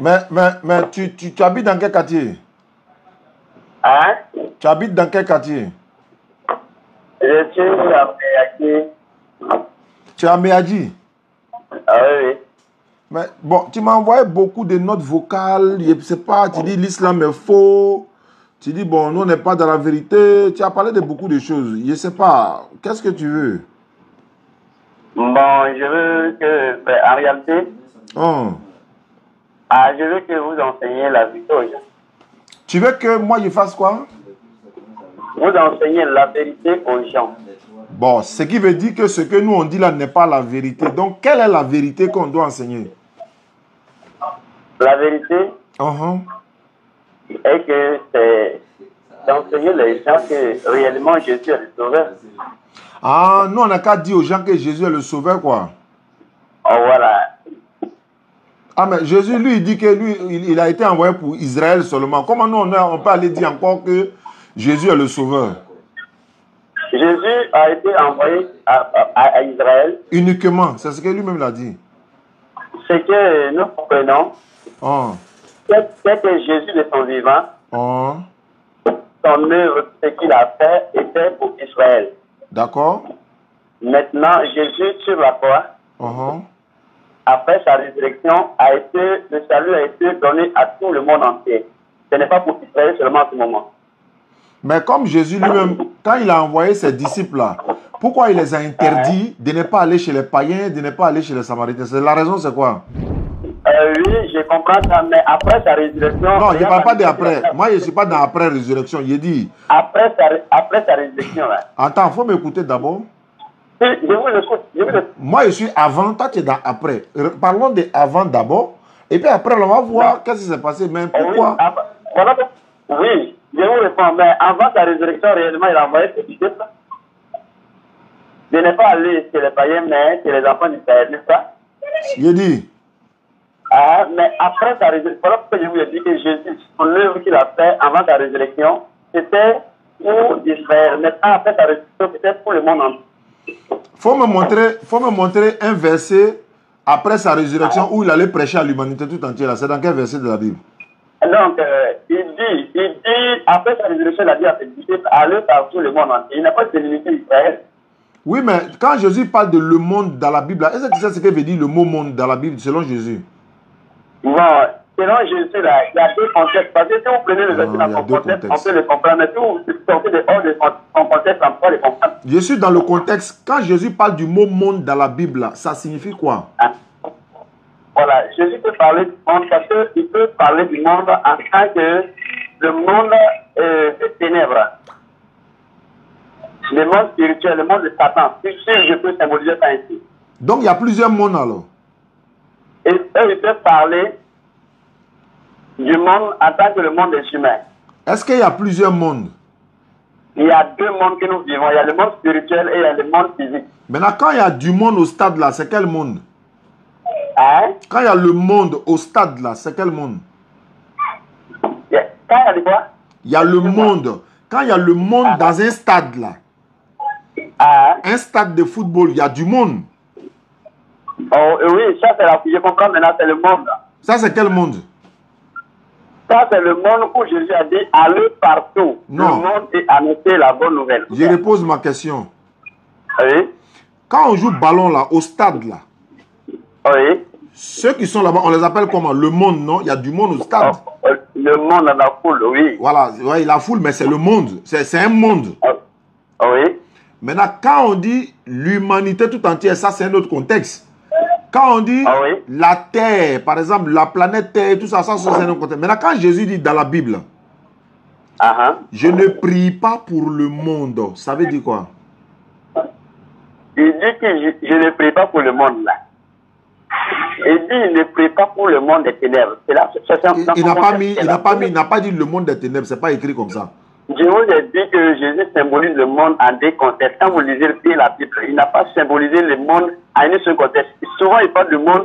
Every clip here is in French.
Mais tu habites dans quel quartier? Hein? Tu habites dans quel quartier? Je suis à Méaki. Tu es à Méadji? Ah oui. Mais bon, tu m'as envoyé beaucoup de notes vocales. Je ne sais pas, tu dis l'islam est faux. Tu dis, bon, nous, on n'est pas dans la vérité. Tu as parlé de beaucoup de choses. Je ne sais pas. Qu'est-ce que tu veux? Bon, je veux que, en réalité, je veux que vous enseigniez la vérité aux gens. Tu veux que moi, je fasse quoi? Vous enseignez la vérité aux gens. Bon, ce qui veut dire que ce que nous, on dit là n'est pas la vérité. Donc, quelle est la vérité qu'on doit enseigner? La vérité est que c'est d'enseigner les gens que réellement Jésus est le sauveur. Ah, nous, on n'a qu'à dire aux gens que Jésus est le sauveur, quoi. Oh, voilà. Ah, mais Jésus, lui, il dit que lui, il a été envoyé pour Israël seulement. Comment nous, on peut aller dire encore que Jésus est le sauveur? Jésus a été envoyé à Israël. Uniquement, c'est ce que lui-même l'a dit. Ce que nous comprenons, c'est que Jésus de son vivant, son œuvre, ce qu'il a fait, était pour Israël. D'accord. Maintenant, Jésus sur la croix, après sa résurrection, le salut a été donné à tout le monde entier. Ce n'est pas pour Israël seulement à ce moment. Mais comme Jésus lui-même, quand il a envoyé ses disciples-là, pourquoi il les a interdits de ne pas aller chez les païens, de ne pas aller chez les samaritains? La raison, c'est quoi? Oui, je comprends ça, mais après sa résurrection... Non, je ne parle pas d'après. Moi, je ne suis pas dans après-résurrection. Il dit... Après sa résurrection, là. Attends, il faut m'écouter d'abord. Je vous écoute. Moi, je suis avant, toi, tu es dans après. Parlons de avant d'abord. Et puis après, on va voir qu'est-ce qui s'est passé. Mais pourquoi? Oui, je vous réponds. Mais avant sa résurrection, réellement, il a envoyé ses disciples de ne pas aller chez les païens, mais chez les enfants d'Israël, n'est-ce pas? Il dit. Mais après sa résurrection, voilà pourquoi je vous ai dit que Jésus, son œuvre qu'il a fait avant sa résurrection, c'était pour Israël. Maintenant, après sa résurrection, c'était pour le monde entier. Faut me montrer un verset après sa résurrection où il allait prêcher à l'humanité tout entière. C'est dans quel verset de la Bible? Donc, il dit, après sa résurrection, il a dit à ses disciples, allez partout le monde entier. Il n'a pas de limité Israël. Oui, mais quand Jésus parle de le monde dans la Bible, est-ce que tu sais ce que veut dire le mot monde dans la Bible selon Jésus? Non, selon Jésus, là, il y a deux contextes. Parce que si vous prenez le verset dans son contexte, on peut le comprendre. Mais si vous sortez dehors de son contexte, on peut pas le comprendre. Je suis dans le contexte. Quand Jésus parle du mot monde dans la Bible, ça signifie quoi? Voilà, Jésus peut parler du monde parce qu'il peut parler du monde en tant que le monde des ténèbres. Le monde spirituel, le monde de Satan. Si je peux symboliser ça ici. Donc il y a plusieurs mondes alors. Et eux, ils peuvent parler du monde en tant que le monde des humains. Est-ce qu'il y a plusieurs mondes? Il y a deux mondes que nous vivons. Il y a le monde spirituel et il y a le monde physique. Maintenant, quand il y a du monde au stade là, c'est quel monde? Quand il y a le monde au stade là, c'est quel monde? Quand il y a de quoi? Il y a le monde. Quand il y a le monde dans un stade là, un stade de football, il y a du monde. Oh, oui, ça c'est la... Je comprends maintenant, c'est le monde. Ça c'est quel monde? Ça c'est le monde où Jésus a dit allez partout. Non. Le monde et annoncer la bonne nouvelle. Je repose ma question. Oui. Quand on joue ballon là, au stade là, oui. Ceux qui sont là-bas, on les appelle comment? Le monde, non? Il y a du monde au stade. Le monde, la foule, oui. Voilà, ouais, la foule, mais c'est le monde. C'est un monde. Oui. Maintenant, quand on dit l'humanité tout entière, ça c'est un autre contexte. Quand on dit la Terre, par exemple, la planète Terre, tout ça, ça c'est un autre contexte. Maintenant, quand Jésus dit dans la Bible, je ne prie pas pour le monde, ça veut dire quoi? Il dit que je ne prie pas pour le monde là. Il dit il ne prie pas pour le monde des ténèbres. Il n'a pas dit le monde des ténèbres, c'est pas écrit comme ça. Je vous ai dit que Jésus symbolise le monde en deux contextes. Quand vous lisez la Bible, il n'a pas symbolisé le monde en un seul contexte. Souvent, il parle du monde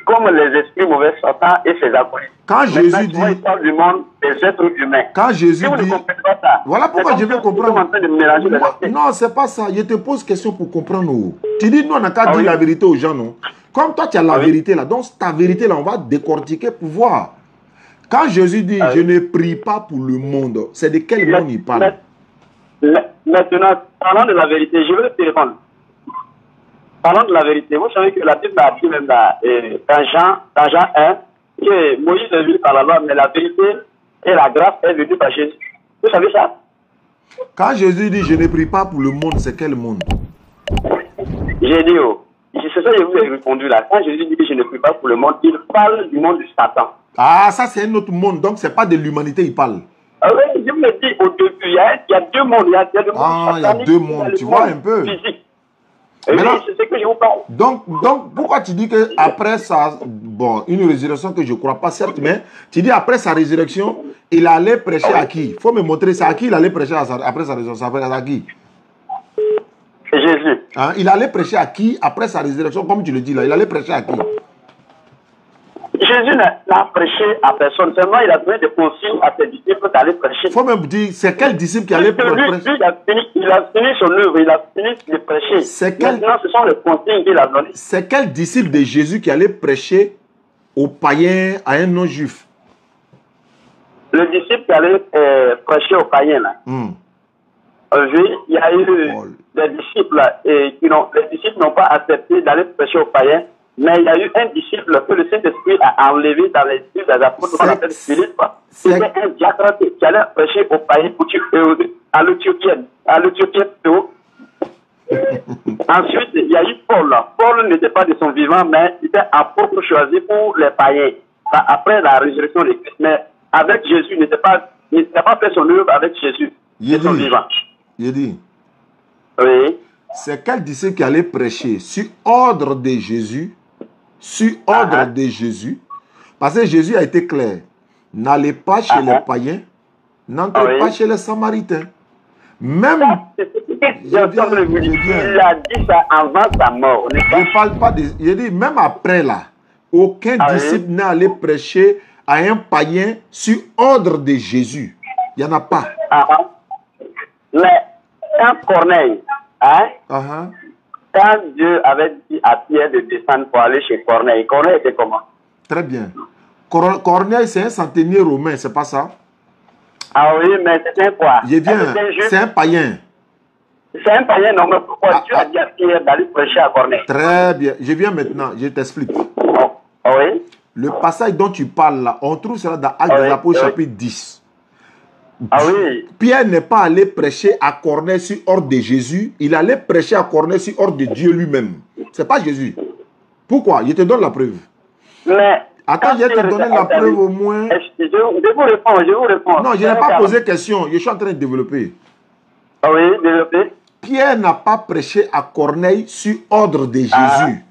comme les esprits mauvais sortants et ses acolytes. Quand Jésus dit... il parle du monde des êtres humains. Quand Jésus dit... Pas ça, voilà pourquoi je veux comprendre. Non, c'est pas ça. Je te pose question pour comprendre. Tu dis, nous, on n'a qu'à dire la vérité aux gens, non? Comme toi, tu as la vérité là. Donc, ta vérité là, on va décortiquer pour voir. Quand Jésus dit, je ne prie pas pour le monde, c'est de quel monde il parle? Maintenant, parlant de la vérité, je veux te répondre. Parlant de la vérité, vous savez que la Bible a dit même là, dans Jean 1, que Moïse est venu par la loi, mais la vérité et la grâce est venue par Jésus. Vous savez ça? Quand Jésus dit, je ne prie pas pour le monde, c'est quel monde? J'ai dit, c'est ça que je vous ai répondu là. Quand Jésus dit que je ne prie pas pour le monde, il parle du monde du Satan. Ah, ça c'est un autre monde, donc c'est pas de l'humanité, il parle. Ah oui, je vous l'ai dit au début, il y a deux mondes. Il y a deux mondes, tu vois un peu. Physique. Oui, c'est ce que je vous parle. Donc, pourquoi tu dis que après ça, bon, une résurrection que je ne crois pas, certes, mais tu dis après sa résurrection, il allait prêcher à qui? Il faut me montrer ça. À qui il allait prêcher après sa résurrection? À qui? Jésus. Hein? Il allait prêcher à qui après sa résurrection, comme tu le dis là? Il allait prêcher à qui? Jésus n'a prêché à personne. Seulement, il a donné des consignes à ses disciples d'aller prêcher. Il faut même dire, c'est quel disciple qui allait prêcher? Il a fini son œuvre, il a fini de prêcher. Maintenant, ce sont les consignes qu'il a données. C'est quel disciple de Jésus qui allait prêcher aux païens, à un non-juif? Le disciple qui allait prêcher aux païens, là. Il y a eu des disciples, les disciples n'ont pas accepté d'aller prêcher aux païens. Mais il y a eu un disciple que le Saint-Esprit a enlevé dans les yeux des apôtres, qu'on appelle Philippe. C'était un diacre qui allait prêcher aux païens à l'Éthiopienne. Ensuite, il y a eu Paul. Paul n'était pas de son vivant, mais il était apôtre choisi pour les païens. Après la résurrection de Christ. Mais avec Jésus, il n'était pas fait son œuvre avec Jésus. Son vivant. Il dit. Oui. C'est quel disciple qui allait prêcher sur ordre de Jésus? Sur ordre de Jésus. Parce que Jésus a été clair. N'allez pas chez les païens. N'entrez pas chez les Samaritains. Même... Il a dit ça avant sa mort. Je parle pas de... Il dit, même après là, aucun disciple n'est allé prêcher à un païen sur ordre de Jésus. Il n'y en a pas. Un Corneille, quand Dieu avait dit à Pierre de descendre pour aller chez Corneille, Corneille était comment? Très bien. Corneille, c'est un centenier romain, c'est pas ça? Ah oui, mais c'est un quoi? C'est un païen. C'est un païen, non, mais pourquoi Dieu a dit à Pierre d'aller prêcher à Corneille? Très bien. Je viens maintenant, je t'explique. Oui. Le passage dont tu parles là, on trouve cela dans Actes des Apôtres chapitre 10. Pierre n'est pas allé prêcher à Corneille sur ordre de Jésus. Il allait prêcher à Corneille sur ordre de Dieu lui-même. C'est pas Jésus. Pourquoi? Je te donne la preuve. Mais attends, je vais te donner la preuve au moins. Je vous réponds. Non, je n'ai pas posé question. Je suis en train de développer. Oui, développer. Pierre n'a pas prêché à Corneille sur ordre de Jésus.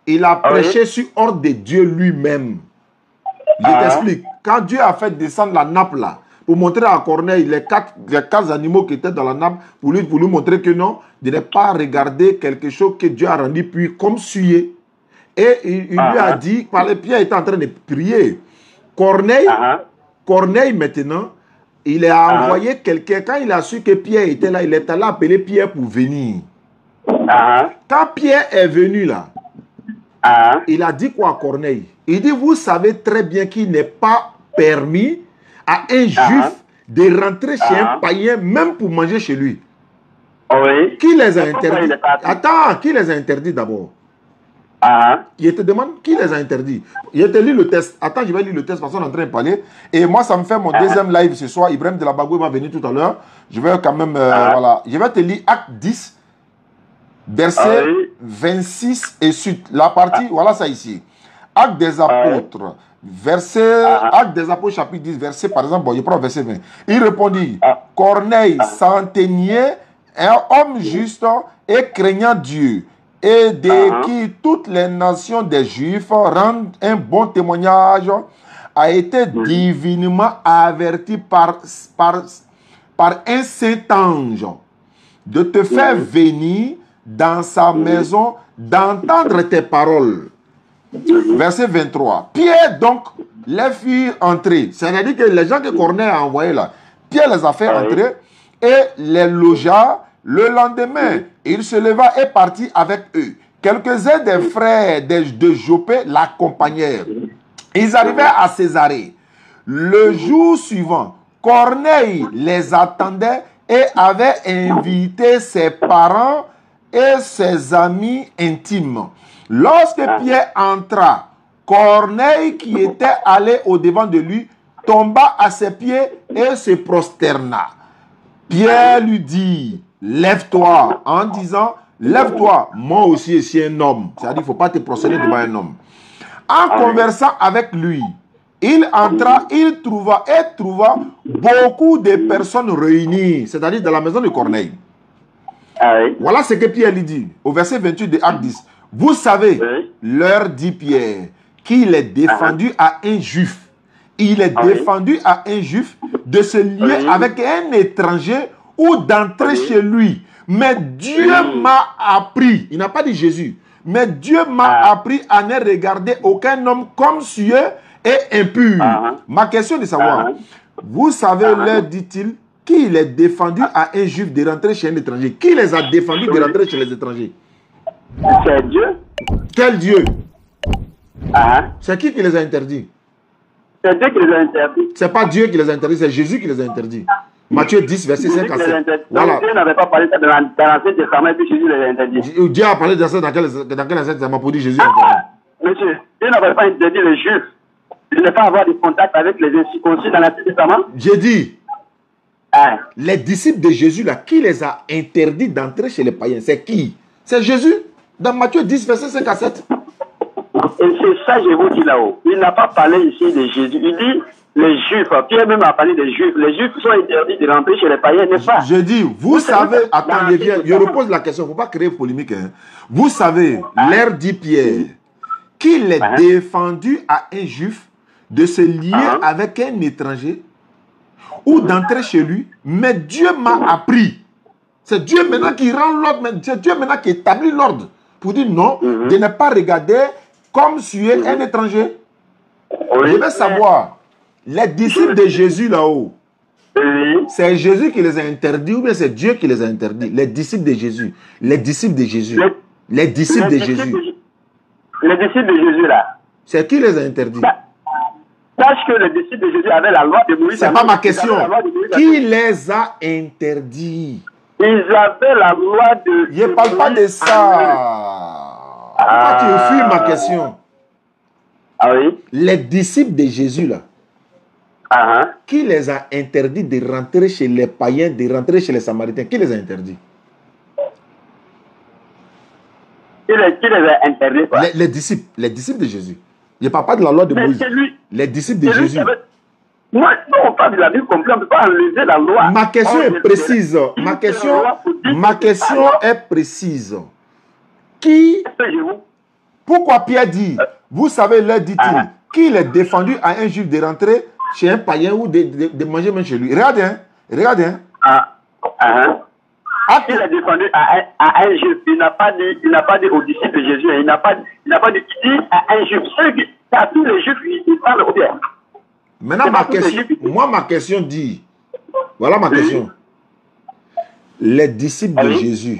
Il a prêché sur ordre de Dieu lui-même. Je t'explique. Quand Dieu a fait descendre la nappe là, pour montrer à Corneille les quatre animaux qui étaient dans la nappe, pour lui montrer que non, de ne pas regarder quelque chose que Dieu a rendu puis comme souillé. Et il lui a dit, Pierre était en train de prier. Corneille maintenant, il a envoyé quelqu'un, quand il a su que Pierre était là, il est allé appeler Pierre pour venir. Quand Pierre est venu là, il a dit quoi à Corneille? Il dit, vous savez très bien qu'il n'est pas permis à un juif de rentrer chez un païen, même pour manger chez lui. Qui les a interdits? Attends, qui les a interdits d'abord? Je te demande qui les a interdits. Je te lis le test. Attends, je vais lire le test parce qu'on est en train de parler. Et moi, ça me fait mon deuxième live ce soir. Ibrahim de la Bagoué m'a venu tout à l'heure. Je vais quand même... voilà. Je vais te lire Acte 10, verset 26 et suite. La partie, voilà ça ici. Acte des apôtres. Acte des apôtres, chapitre 10, verset, par exemple, bon, je prends verset 20. Il répondit, Corneille, centenier, un homme juste et craignant Dieu, et de qui toutes les nations des Juifs rendent un bon témoignage, a été divinement averti par un saint ange de te faire venir dans sa maison, d'entendre tes paroles. Verset 23. Pierre donc les fit entrer. C'est-à-dire que les gens que Corneille a envoyés là, Pierre les a fait entrer et les logea. Le lendemain, il se leva et partit avec eux. quelques-uns des frères de Joppé l'accompagnèrent. Ils arrivèrent à Césarée. Le jour suivant, Corneille les attendait et avait invité ses parents et ses amis intimes. Lorsque Pierre entra, Corneille, qui était allé au-devant de lui, tomba à ses pieds et se prosterna. Pierre lui dit, lève-toi, en disant, lève-toi, moi aussi je suis un homme. C'est-à-dire, il ne faut pas te prosterner devant un homme. En conversant avec lui, il entra, il trouva beaucoup de personnes réunies, c'est-à-dire dans la maison de Corneille. Voilà ce que Pierre lui dit, au verset 28 de Acte 10. Vous savez, leur dit Pierre, qu'il est défendu à un juif. Il est défendu à un juif de se lier avec un étranger ou d'entrer chez lui. Mais Dieu m'a appris, il n'a pas dit Jésus, mais Dieu m'a appris à ne regarder aucun homme comme sueux et impur. Ma question est de savoir, vous savez, leur dit-il, qu'il est défendu à un juif de rentrer chez un étranger. Qui les a défendus de rentrer chez les étrangers? C'est Dieu. Quel Dieu? C'est qui les a interdits? C'est Dieu qui les a interdits. C'est pas Dieu qui les a interdits, c'est Jésus qui les a interdits. Matthieu 10, verset 5 à 7. Voilà. Dieu n'avait pas parlé ça dans l'Ancien Testament et puis Jésus les a interdits. Dieu a parlé de ça dans quel Ancien Testament pour dire Jésus a interdit? Monsieur, Dieu n'avait pas interdit les Juifs de ne pas avoir de contact avec les incirconcis dans l'Ancien Testament. J'ai dit, les disciples de Jésus, là, qui les a interdits d'entrer chez les païens? C'est qui? C'est Jésus. Dans Matthieu 10, verset 5 à 7. Et c'est ça que je vous dis là-haut. Il n'a pas parlé ici de Jésus. Il dit les Juifs. Pierre même a parlé des Juifs. Les Juifs sont interdits de rentrer chez les païens, n'est-ce pas? Je dis, vous savez, attends, je repose la question, il ne faut pas créer polémique. Hein. Vous savez, l'air dit Pierre, qu'il est défendu à un Juif de se lier avec un étranger ou d'entrer chez lui, mais Dieu m'a appris. C'est Dieu maintenant qui rend l'ordre, c'est Dieu maintenant qui établit l'ordre pour dire non, de ne pas regarder comme suer un étranger. Je veux savoir, les disciples de Jésus là-haut, c'est Jésus qui les a interdits ou bien c'est Dieu qui les a interdits? Les disciples de Jésus. Les disciples de Jésus. Les disciples de Jésus. Les disciples de Jésus là. C'est qui les a interdits? Sache que les disciples de Jésus avaient la loi de Moïse. C'est pas ma question. Qui les a interdits? Ils avaient la loi de... Je ne parle pas de ça. Pourquoi tu fuis ma question? Les disciples de Jésus là, qui les a interdits de rentrer chez les païens, de rentrer chez les Samaritains? Qui les a interdits? Qui les a interdits quoi? Les disciples de Jésus. Je ne parle pas de la loi de Moïse. Les disciples de Jésus. Moi, on parle de la Bible complète, on ne peut pas enlever la loi. Ma question est précise. Ma question est précise. Pourquoi Pierre dit, vous savez, leur dit-il, qu'il est défendu à un juif de rentrer chez un païen ou de manger même chez lui? Regardez, hein. Regardez, hein. Il est défendu à un juif. Il n'a pas dit aux disciples de Jésus. Il n'a pas dit à un juif. C'est à tous les juifs qui parlent au bien. Maintenant, ma question dit, voilà ma question. Les disciples de Jésus,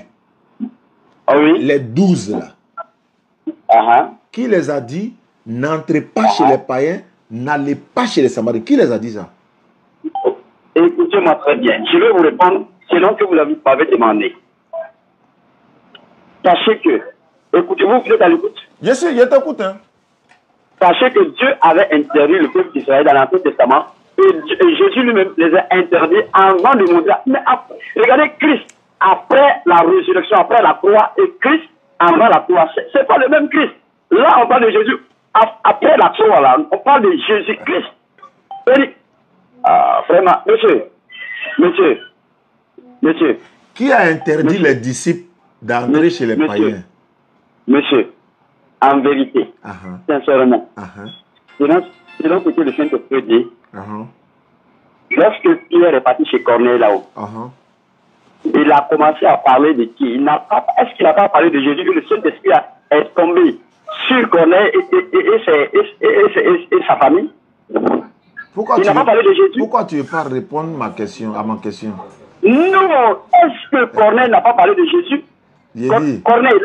les 12 là, qui les a dit, n'entrez pas chez les païens, n'allez pas chez les Samaritains? Qui les a dit ça? Écoutez-moi très bien. Je vais vous répondre selon que vous m'avez demandé. Sachez que, écoutez-vous, vous êtes à l'écoute? Je sais, je t'écoute. Hein. Sachez que Dieu avait interdit le peuple d'Israël dans l'Ancien Testament et Jésus lui-même les a interdits avant de mourir. Mais regardez Christ, après la résurrection, après la croix, et Christ avant la croix. C'est pas le même Christ. Là, on parle de Jésus après la croix, là, on parle de Jésus-Christ. Vraiment, monsieur. Qui a interdit les disciples d'entrer chez les païens? Monsieur, en vérité, sincèrement, selon ce que le Saint-Esprit dit, lorsque Pierre est parti chez Corneille là-haut, il a commencé à parler de qui? Est-ce qu'il n'a pas parlé de Jésus que le Saint-Esprit est tombé sur Corneille et sa famille? Pourquoi tu ne veux pas répondre à ma question? Non, est-ce que Corneille n'a pas parlé de Jésus? Corneille,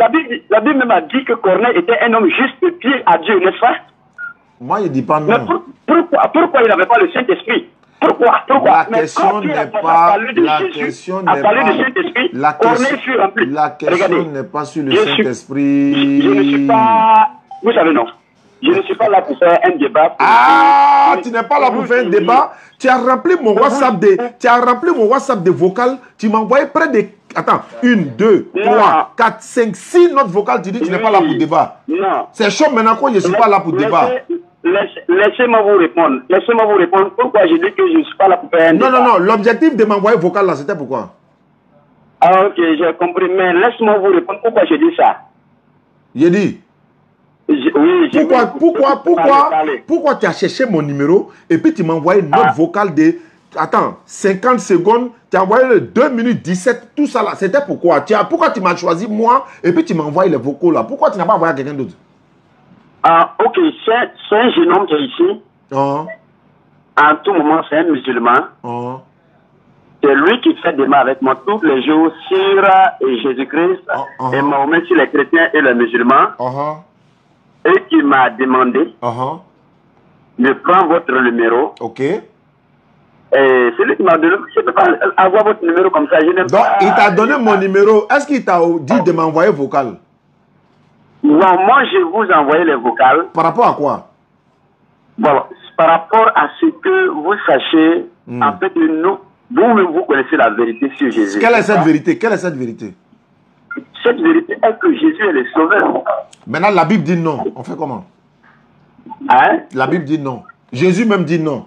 la Bible même a dit que Corneille était un homme juste pied à Dieu, n'est-ce pas? Moi, je ne dis pas non. Mais pourquoi il n'avait pas le Saint-Esprit? Pourquoi? La question n'est pas... La question n'est pas sur le Saint-Esprit. Je ne suis pas... Vous savez, non. Je ne suis pas là pour faire un débat. Ah, tu n'es pas là pour faire un débat. Tu as rempli mon WhatsApp de vocales. Tu m'as envoyé près de... Attends, 1, 2, 3, 4, 5, 6 notes vocales. Tu dis que tu n'es pas là pour débat. Non. C'est chaud maintenant que je ne suis pas là pour débat. Laissez-moi vous répondre. Laissez-moi vous répondre. Pourquoi je dis que je ne suis pas là pour faire un débat? Non. L'objectif de m'envoyer vocal là, c'était pourquoi? Ah, ok, j'ai compris. Mais laisse-moi vous répondre. Pourquoi je dis ça? J'ai dit. Oui, pourquoi tu as cherché mon numéro et puis tu m'as envoyé une note vocale de... Attends, 50 secondes, tu as envoyé le 2 minutes 17, tout ça là. C'était pourquoi? Pourquoi tu m'as choisi moi et puis tu m'as envoyé les vocaux là? Pourquoi tu n'as pas envoyé à quelqu'un d'autre? Ah, ok, c'est un jeune homme qui est ici. À tout moment, c'est un musulman. C'est lui qui fait des mains avec moi tous les jours sur Jésus-Christ et Mahomet sur les chrétiens et les musulmans. Et qui m'a demandé de prendre votre numéro. Ok. Et c'est lui qui m'a donné. Je ne peux pas avoir votre numéro comme ça. Je n'aime Donc, pas. il t'a donné mon numéro. Est-ce qu'il t'a dit de m'envoyer vocal? Non, moi, je vous envoie les vocales. Par rapport à quoi? Bon, par rapport à ce que vous sachez, en fait, vous-même, vous connaissez la vérité sur Jésus. Quelle est cette vérité? Quelle est cette vérité? Cette vérité est que Jésus est le sauveur. Maintenant, la Bible dit non. On fait comment? Hein? La Bible dit non. Jésus même dit non.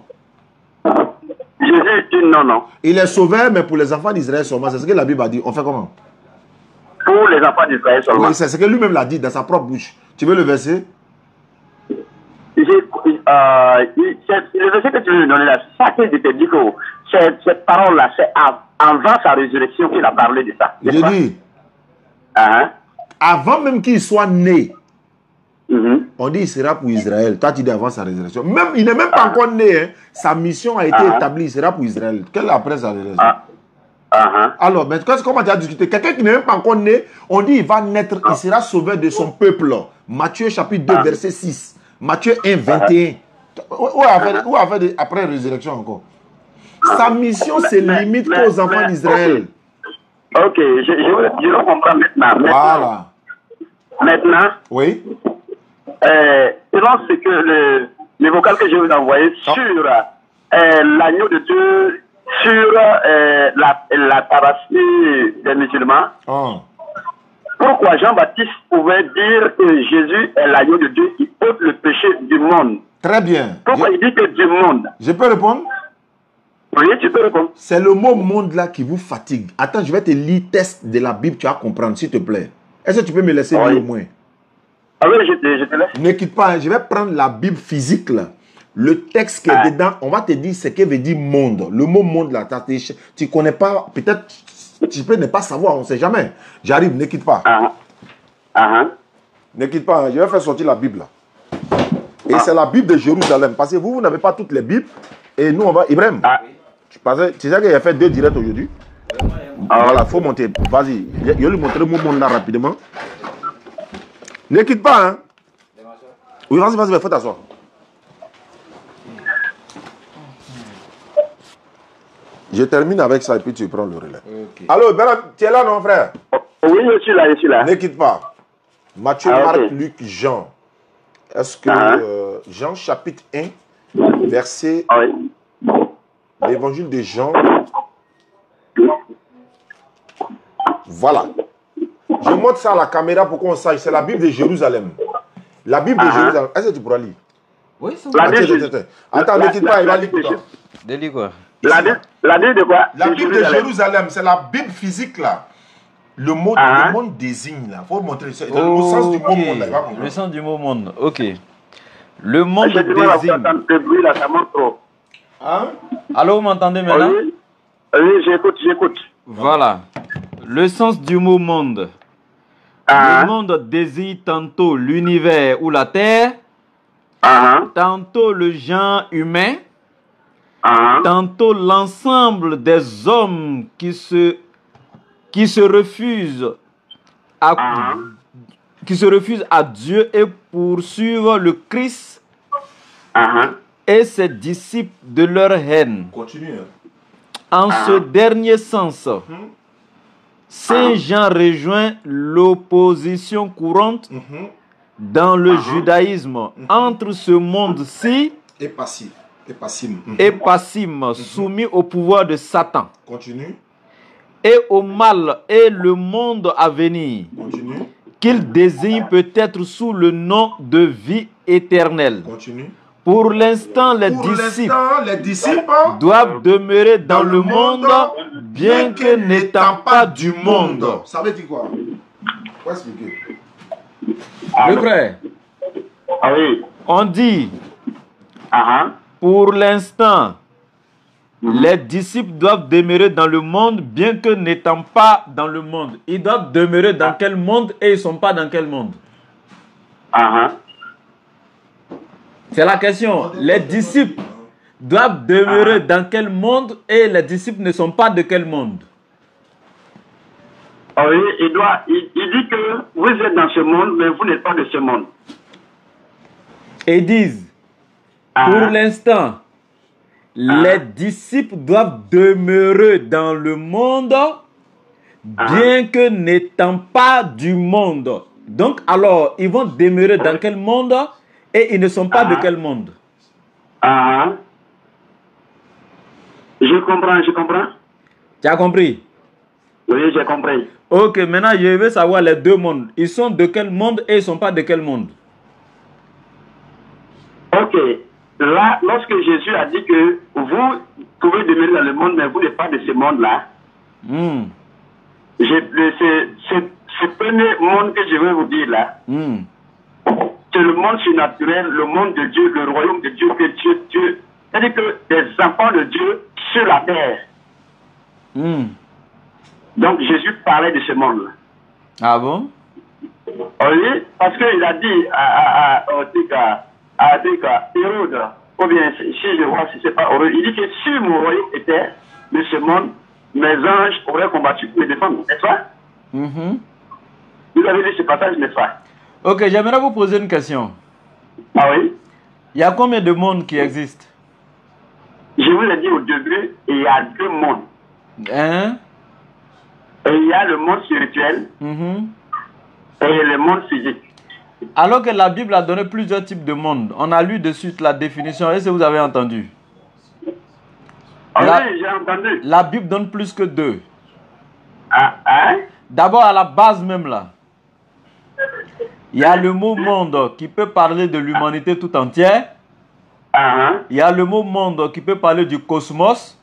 Jésus dit non. Il est sauveur, mais pour les enfants d'Israël seulement. C'est ce que la Bible a dit. On fait comment? Pour les enfants d'Israël seulement. Oui, c'est ce que lui-même l'a dit dans sa propre bouche. Tu veux le verset? Le verset que tu veux me donner là, ça que je te dis que cette parole-là, c'est avant sa résurrection qu'il a parlé de ça. J'ai dit. Avant même qu'il soit né, on dit qu'il sera pour Israël. Toi, tu dis avant sa résurrection. Même, il n'est même pas encore né. Hein. Sa mission a été établie. Il sera pour Israël. Quelle après sa résurrection? Alors, mais comment tu as discuté? Quelqu'un qui n'est même pas encore né, on dit qu'il va naître, il sera sauveur de son peuple. Matthieu chapitre 2, verset 6. Matthieu 1, 21. Où a fait après résurrection encore? Sa mission se limite qu'aux enfants d'Israël. Ok, je comprends maintenant. Voilà. Maintenant, oui. Selon ce que le vocal que je vous ai envoyé sur l'agneau de Dieu, sur la tabassée des musulmans, pourquoi Jean-Baptiste pouvait dire que Jésus est l'agneau de Dieu qui ôte le péché du monde? Très bien. Pourquoi il dit que du monde? Je peux répondre? Oui, tu peux répondre. C'est le mot monde là qui vous fatigue. Attends, je vais te lire le texte de la Bible, tu vas comprendre, s'il te plaît. Est-ce que tu peux me laisser lire au moins? Ah oui, je te laisse. Ne quitte pas, je vais prendre la Bible physique là. Le texte qui est dedans, on va te dire ce que veut dire monde. Le mot monde là, tu ne connais pas, peut-être tu peux ne pas savoir, on ne sait jamais. J'arrive, ne quitte pas. Ne quitte pas, je vais faire sortir la Bible là. Et c'est la Bible de Jérusalem. Parce que vous n'avez pas toutes les Bibles. Et nous, on va... Ibrahim, tu sais qu'il a fait 2 directs aujourd'hui. Voilà, il faut monter. Vas-y, je vais lui montrer mon monde là rapidement. Ne quitte pas, hein. Oui, vas-y, il faut t'asseoir. Je termine avec ça et puis tu prends le relais. Okay. Allô, Bernard, tu es là, non, frère? Oui, je suis là. Ne quitte pas. Matthieu, Marc, Luc, Jean. Est-ce que Jean chapitre 1, verset... L'évangile de Jean. Voilà. Je montre ça à la caméra pour qu'on sache. C'est la Bible de Jérusalem. La Bible de Jérusalem. Est-ce que tu pourras lire? Oui, c'est bon. Attends, ne quitte pas, il va lire pour toi. De lire quoi? La Bible de quoi? La Bible de Jérusalem, c'est la Bible physique là. Le monde désigne là. Il faut montrer ça. Le sens du mot monde là. Le sens du mot monde, ok. Le monde désigne. Allô, vous m'entendez maintenant? Oui, j'écoute. Voilà. Le sens du mot monde. Le monde désigne tantôt l'univers ou la terre, tantôt le genre humain, tantôt l'ensemble des hommes qui se refusent qui se refusent à Dieu et poursuivent le Christ et ses disciples de leur haine. Continue. En ce dernier sens, Saint Jean rejoint l'opposition courante dans le judaïsme entre ce monde-ci et Passim, soumis au pouvoir de Satan. Continue. Et au mal et le monde à venir, qu'il désigne peut-être sous le nom de vie éternelle. Continue. Pour l'instant, les disciples doivent demeurer dans le monde, bien que n'étant pas du monde. Ça veut dire quoi? Faut expliquer. Le frère, oui. On dit, pour l'instant, les disciples doivent demeurer dans le monde, bien que n'étant pas dans le monde. Ils doivent demeurer dans quel monde et ils ne sont pas dans quel monde? C'est la question. Les disciples doivent demeurer dans quel monde et les disciples ne sont pas de quel monde? Oui, il dit que vous êtes dans ce monde, mais vous n'êtes pas de ce monde. Et ils disent, pour l'instant, les disciples doivent demeurer dans le monde, bien que n'étant pas du monde. Donc, alors, ils vont demeurer dans quel monde et ils ne sont pas de quel monde? Je comprends. Tu as compris? Oui, j'ai compris. Ok, maintenant, je veux savoir les deux mondes. Ils sont de quel monde et ils ne sont pas de quel monde? Ok. Là, lorsque Jésus a dit que vous pouvez demeurer dans le monde, mais vous n'êtes pas de ce monde-là, ce premier monde que je vais vous dire là, c'est le monde surnaturel, le monde de Dieu, le royaume de Dieu, que Dieu. C'est-à-dire que des enfants de Dieu sur la terre. Donc Jésus parlait de ce monde-là. Ah bon? Oui, parce qu'il a dit à Hérode, ou bien si je vois si c'est pas Hérode, il dit que si mon royaume était de ce monde, mes anges auraient combattu pour me défendre, n'est-ce pas? Vous avez lu ce passage, n'est-ce pas? Ok, j'aimerais vous poser une question. Ah oui? Il y a combien de mondes qui existent? Je vous l'ai dit au début, il y a deux mondes. Hein? Et il y a le monde spirituel et le monde physique. Alors que la Bible a donné plusieurs types de mondes. On a lu de suite la définition. Est-ce que vous avez entendu? Oui, j'ai entendu. La Bible donne plus que deux. Hein? D'abord, à la base même là, il y a le mot monde qui peut parler de l'humanité tout entière. Il y a le mot monde qui peut parler du cosmos.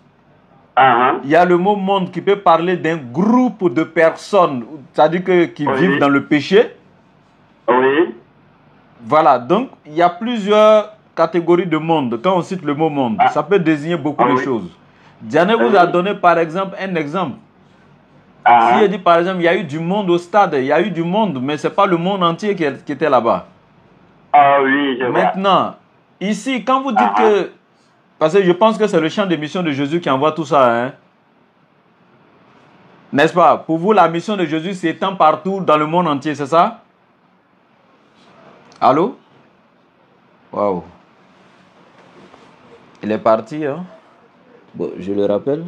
Il y a le mot monde qui peut parler d'un groupe de personnes, c'est-à-dire qui vivent dans le péché. Oui. Voilà, donc il y a plusieurs catégories de monde. Quand on cite le mot monde, ça peut désigner beaucoup de choses. Diane vous a donné par exemple un exemple. Si elle dit par exemple, il y a eu du monde au stade, il y a eu du monde, mais ce n'est pas le monde entier qui était là-bas. Oui, je vois. Maintenant, ici, quand vous dites que... Parce que je pense que c'est le champ de mission de Jésus qui envoie tout ça, hein? N'est-ce pas? Pour vous, la mission de Jésus s'étend partout dans le monde entier, c'est ça? Allô? Waouh. Il est parti, hein? Bon, je le rappelle.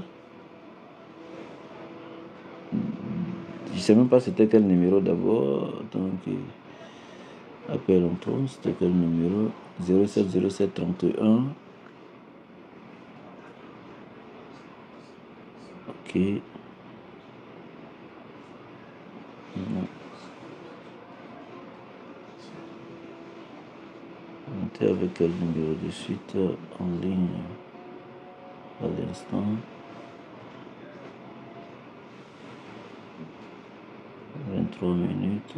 Je ne sais même pas c'était quel numéro d'abord. Donc, appel entrant, c'était quel numéro? 07 31. Ok. Non. On était avec quel numéro de suite en ligne à l'instant? 23 minutes.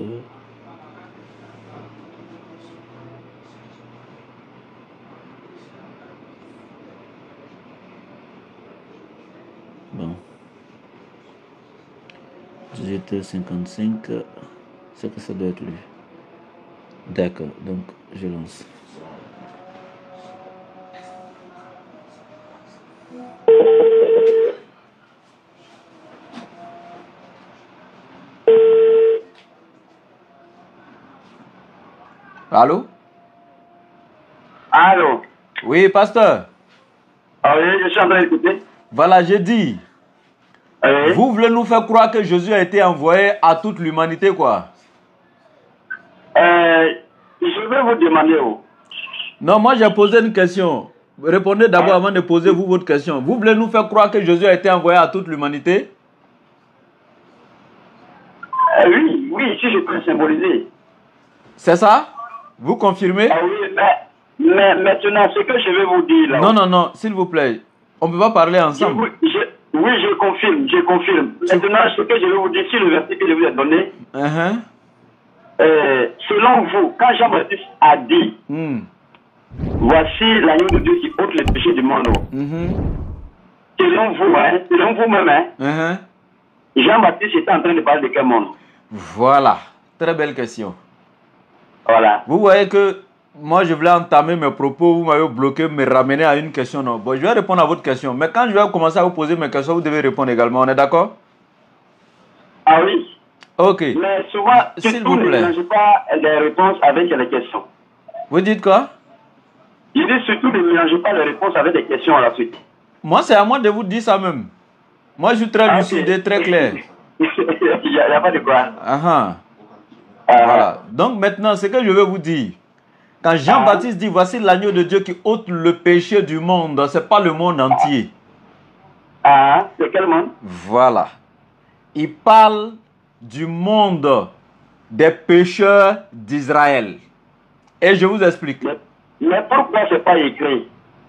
Bon. 18h55. C'est que ça doit être lui. D'accord, donc je lance. Allô? Allô? Oui, pasteur. Ah oui, je suis en train d'écouter. Voilà, j'ai dit. Oui. Vous voulez nous faire croire que Jésus a été envoyé à toute l'humanité, quoi? Je vais vous demander où. Non, moi j'ai posé une question. Répondez d'abord avant de poser vous votre question. Vous voulez nous faire croire que Jésus a été envoyé à toute l'humanité? Oui, oui, si je peux symboliser. C'est ça? Vous confirmez? Oui, mais maintenant, ce que je vais vous dire là. Non, non, non, s'il vous plaît. On ne peut pas parler ensemble. Oui, je confirme, je confirme. Maintenant, ce que je vais vous dire, sur le verset que je vous ai donné, selon vous, quand Jean-Baptiste a dit, voici l'agneau de Dieu qui ôte les péchés du monde. Selon vous, selon vous-même, Jean-Baptiste était en train de parler de quel monde? Voilà, très belle question. Voilà. Vous voyez que moi je voulais entamer mes propos, vous m'avez bloqué, me ramener à une question. Non. Bon, je vais répondre à votre question, mais quand je vais commencer à vous poser mes questions, vous devez répondre également, on est d'accord? Ah oui. Ok. Mais souvent, s'il vous plaît, ne mélangez pas les réponses avec les questions. Vous dites quoi? Je dis surtout ne mélangez pas les réponses avec les questions à la suite. Moi, c'est à moi de vous dire ça même. Moi, je suis très lucide et très clair. Il n'y a pas de quoi. Voilà. Donc maintenant, ce que je veux vous dire, quand Jean-Baptiste dit, voici l'agneau de Dieu qui ôte le péché du monde, ce n'est pas le monde entier. C'est quel monde? Voilà. Il parle du monde des pécheurs d'Israël. Et je vous explique. Mais pourquoi ce n'est pas écrit?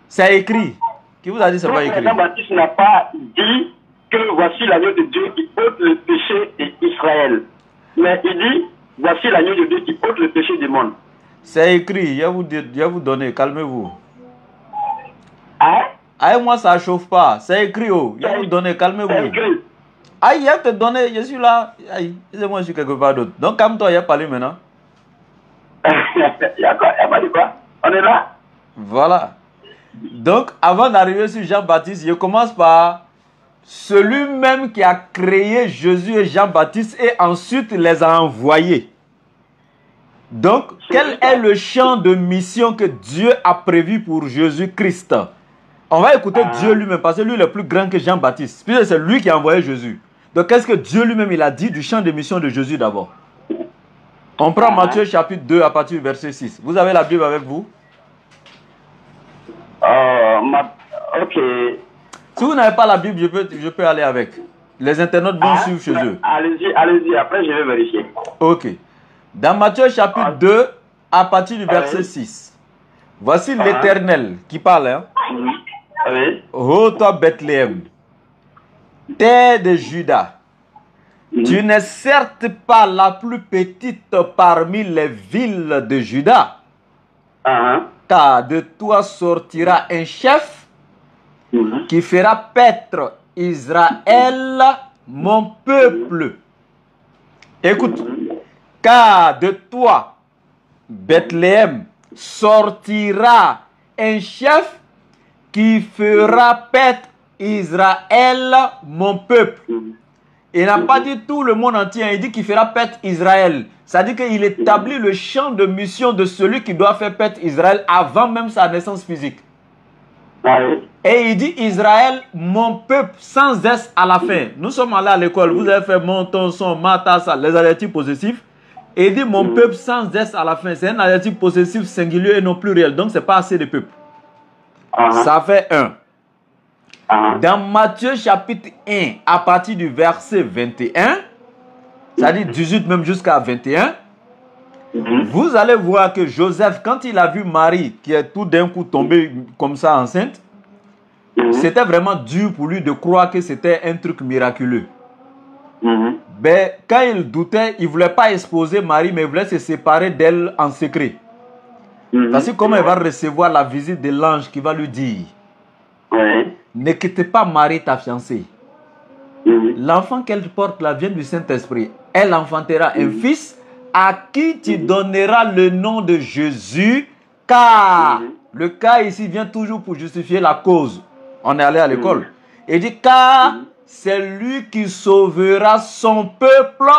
C'est écrit. Qui vous a dit que ce n'est pas écrit? Jean-Baptiste n'a pas dit que voici l'agneau de Dieu qui ôte le péché d'Israël. Mais il dit, voici l'agneau de Dieu qui ôte le péché du monde. C'est écrit, je vais vous donner, calmez-vous. Moi ça ne chauffe pas, c'est écrit, je vais vous donner, calmez-vous. C'est écrit. Il va te donner, je suis là, moi je suis quelque part d'autre. Donc calme-toi, il y a parlé maintenant. Il y a pas de quoi, on est là. Voilà. Donc avant d'arriver sur Jean-Baptiste, je commence par celui même qui a créé Jésus et Jean-Baptiste et ensuite les a envoyés. Donc, quel est le champ de mission que Dieu a prévu pour Jésus-Christ? On va écouter Dieu lui-même, parce que lui est le plus grand que Jean-Baptiste. Puisque c'est lui qui a envoyé Jésus. Donc, qu'est-ce que Dieu lui-même il a dit du champ de mission de Jésus d'abord? On prend Matthieu chapitre 2 à partir du verset 6. Vous avez la Bible avec vous? Ok. Si vous n'avez pas la Bible, je peux aller avec. Les internautes vont suivre chez eux. Allez-y, après je vais vérifier. Ok. Dans Matthieu chapitre 2, à partir du verset 6, voici l'Éternel qui parle. Ô toi Bethléem, terre de Juda, tu n'es certes pas la plus petite parmi les villes de Juda, car de toi sortira un chef qui fera paître Israël, mon peuple. Écoute. Car de toi, Bethléem, sortira un chef qui fera paître Israël, mon peuple. Il n'a pas dit tout le monde entier, il dit qu'il fera paître Israël. C'est-à-dire qu'il établit le champ de mission de celui qui doit faire paître Israël avant même sa naissance physique. Et il dit Israël, mon peuple, sans S à la fin. Nous sommes allés à l'école, vous avez fait mon, ton, son, ma, ta, ça, les adjectifs possessifs. Et il dit mon peuple sans S à la fin. C'est un adjectif possessif singulier et non pluriel. Donc, ce n'est pas assez de peuple. Ça fait 1. Dans Matthieu chapitre 1, à partir du verset 21, c'est-à-dire 18 même jusqu'à 21, vous allez voir que Joseph, quand il a vu Marie, qui est tout d'un coup tombée comme ça enceinte, c'était vraiment dur pour lui de croire que c'était un truc miraculeux. Ben, quand il doutait, il ne voulait pas exposer Marie, mais il voulait se séparer d'elle en secret. Parce que comment il va recevoir la visite de l'ange qui va lui dire ne quitte pas Marie, ta fiancée. L'enfant qu'elle porte là vient du Saint-Esprit. Elle enfantera un fils à qui tu donneras le nom de Jésus, car le cas ici vient toujours pour justifier la cause. On est allé à l'école. Il dit car c'est lui qui sauvera son peuple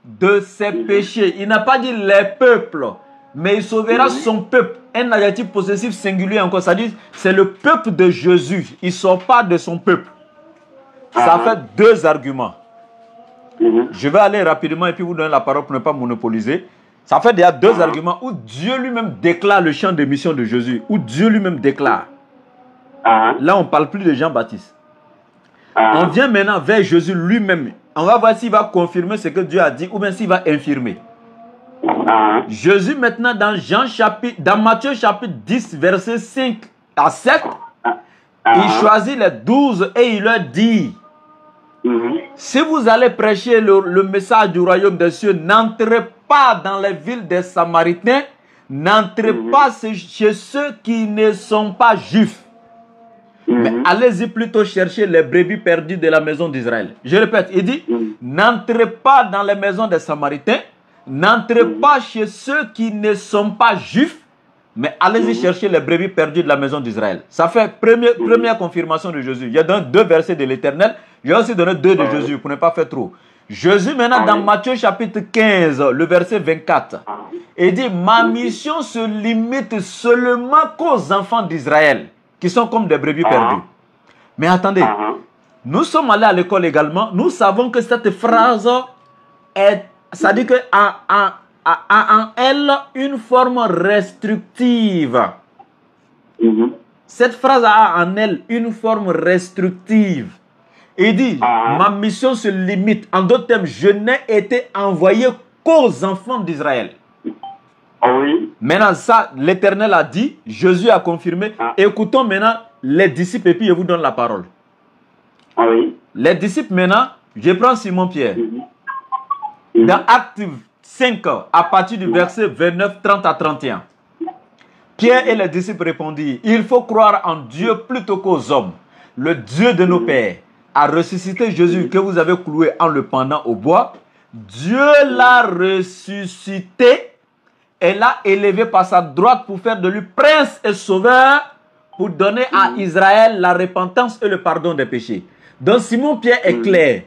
de ses péchés. Il n'a pas dit les peuples. mais il sauvera son peuple. Un adjectif possessif singulier encore, ça dit c'est le peuple de Jésus. Il ne sort pas de son peuple. Ça fait deux arguments. Je vais aller rapidement et puis vous donner la parole pour ne pas monopoliser. Ça fait déjà deux arguments où Dieu lui-même déclare le champ de mission de Jésus, où Dieu lui-même déclare. Là, on ne parle plus de Jean-Baptiste. On vient maintenant vers Jésus lui-même. On va voir s'il va confirmer ce que Dieu a dit ou bien s'il va infirmer. Jésus maintenant dans Matthieu chapitre 10 verset 5 à 7, il choisit les 12 et il leur dit: si vous allez prêcher le message du royaume des cieux, n'entrez pas dans les villes des Samaritains, n'entrez pas chez ceux qui ne sont pas juifs. Mais allez-y plutôt chercher les brebis perdues de la maison d'Israël. Je répète, il dit, n'entrez pas dans les maisons des Samaritains, n'entrez pas chez ceux qui ne sont pas juifs, mais allez-y chercher les brebis perdues de la maison d'Israël. Ça fait première confirmation de Jésus. Il y a donc deux versets de l'Éternel. Je vais aussi donner deux de Jésus pour ne pas faire trop. Jésus maintenant dans Matthieu chapitre 15, le verset 24, il dit, ma mission se limite seulement qu'aux enfants d'Israël, qui sont comme des brebis perdues. Mais attendez, nous sommes allés à l'école également, nous savons que cette phrase ça dit que a en elle une forme restrictive. Cette phrase a en elle une forme restrictive. Il dit, ma mission se limite. En d'autres termes, je n'ai été envoyé qu'aux enfants d'Israël. Maintenant, ça, l'Éternel a dit, Jésus a confirmé. Écoutons maintenant les disciples et puis je vous donne la parole. Les disciples maintenant, je prends Simon-Pierre. Dans Acte 5, à partir du verset 29, 30 à 31. Pierre et les disciples répondirent, il faut croire en Dieu plutôt qu'aux hommes. Le Dieu de nos pères a ressuscité Jésus que vous avez cloué en le pendant au bois. Dieu l'a ressuscité et l'a élevé par sa droite pour faire de lui prince et sauveur, pour donner à Israël la repentance et le pardon des péchés. Donc Simon-Pierre est clair.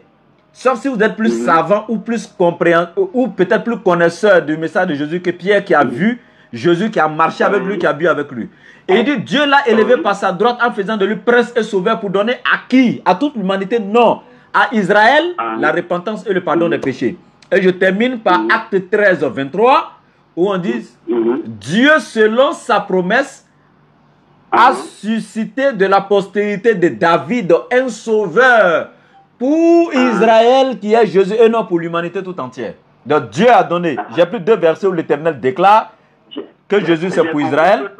Sauf si vous êtes plus savant ou plus compréhenseur ou peut-être plus connaisseur du message de Jésus que Pierre qui a vu Jésus, qui a marché avec lui, qui a bu avec lui. Et il dit, Dieu l'a élevé par sa droite en faisant de lui prince et sauveur pour donner à qui? À toute l'humanité? Non. À Israël, la repentance et le pardon des péchés. Et je termine par Acte 13, 23, où on dit, Dieu, selon sa promesse, a suscité de la postérité de David un sauveur pour Israël qui est Jésus et non pour l'humanité tout entière. Donc Dieu a donné, j'ai pris deux versets où l'Éternel déclare que Jésus c'est pour Israël,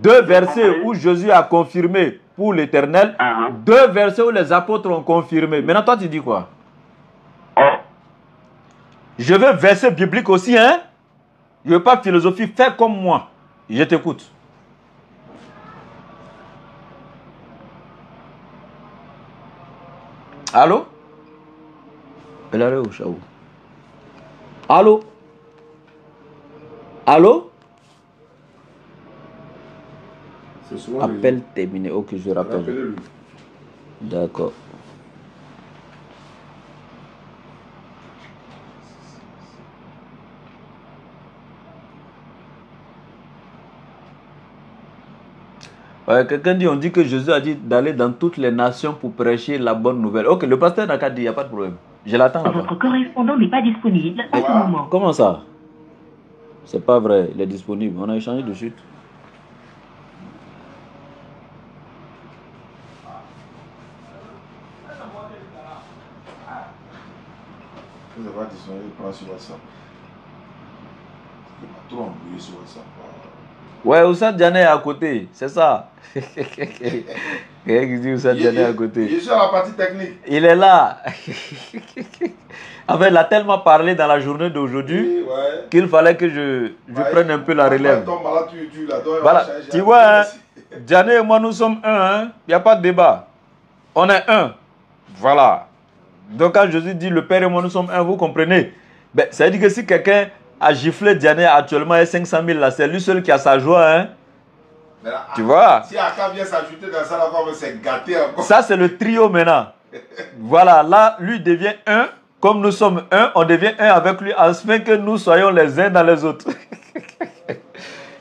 deux versets où Jésus a confirmé pour l'Éternel, deux versets où les apôtres ont confirmé. Maintenant toi tu dis quoi? Je veux verset biblique aussi, hein? Je veux pas philosophie, fais comme moi. Je t'écoute. Allô? Elle est où, Chaou? Allô? Allô? Appel terminé. Ok, je rappelle. D'accord. Ouais, quelqu'un dit, on dit que Jésus a dit d'aller dans toutes les nations pour prêcher la bonne nouvelle. Ok, le pasteur n'a qu'à dire, il n'y a pas de problème. Je l'attends là-bas. Votre correspondant n'est pas disponible à ce moment. Comment ça? C'est pas vrai, il est disponible. On a échangé de suite. Vous avez disponible, prends sur WhatsApp. Il pas trop embrouillé sur WhatsApp. Ouais, Oussad Diané est à côté, c'est ça. Quelqu'un qui dit Oussad Diané est à côté. Je suis à la partie technique. Il est là. En fait, il a tellement parlé dans la journée d'aujourd'hui qu'il fallait que je prenne un peu la relève. Voilà, tu vois, hein, Diané et moi, nous sommes un. Hein? Il n'y a pas de débat. On est un. Voilà. Donc, quand Jésus dit le Père et moi, nous sommes un, vous comprenez? Ben, ça veut dire que si quelqu'un a giflé Diané actuellement et 500 000 là, c'est lui seul qui a sa joie, hein. Là, tu vois? Si Aka vient s'ajouter dans ça, là, c'est gâté encore. Ça, c'est le trio maintenant. Voilà, là, lui devient un. Comme nous sommes un, on devient un avec lui, afin que nous soyons les uns dans les autres.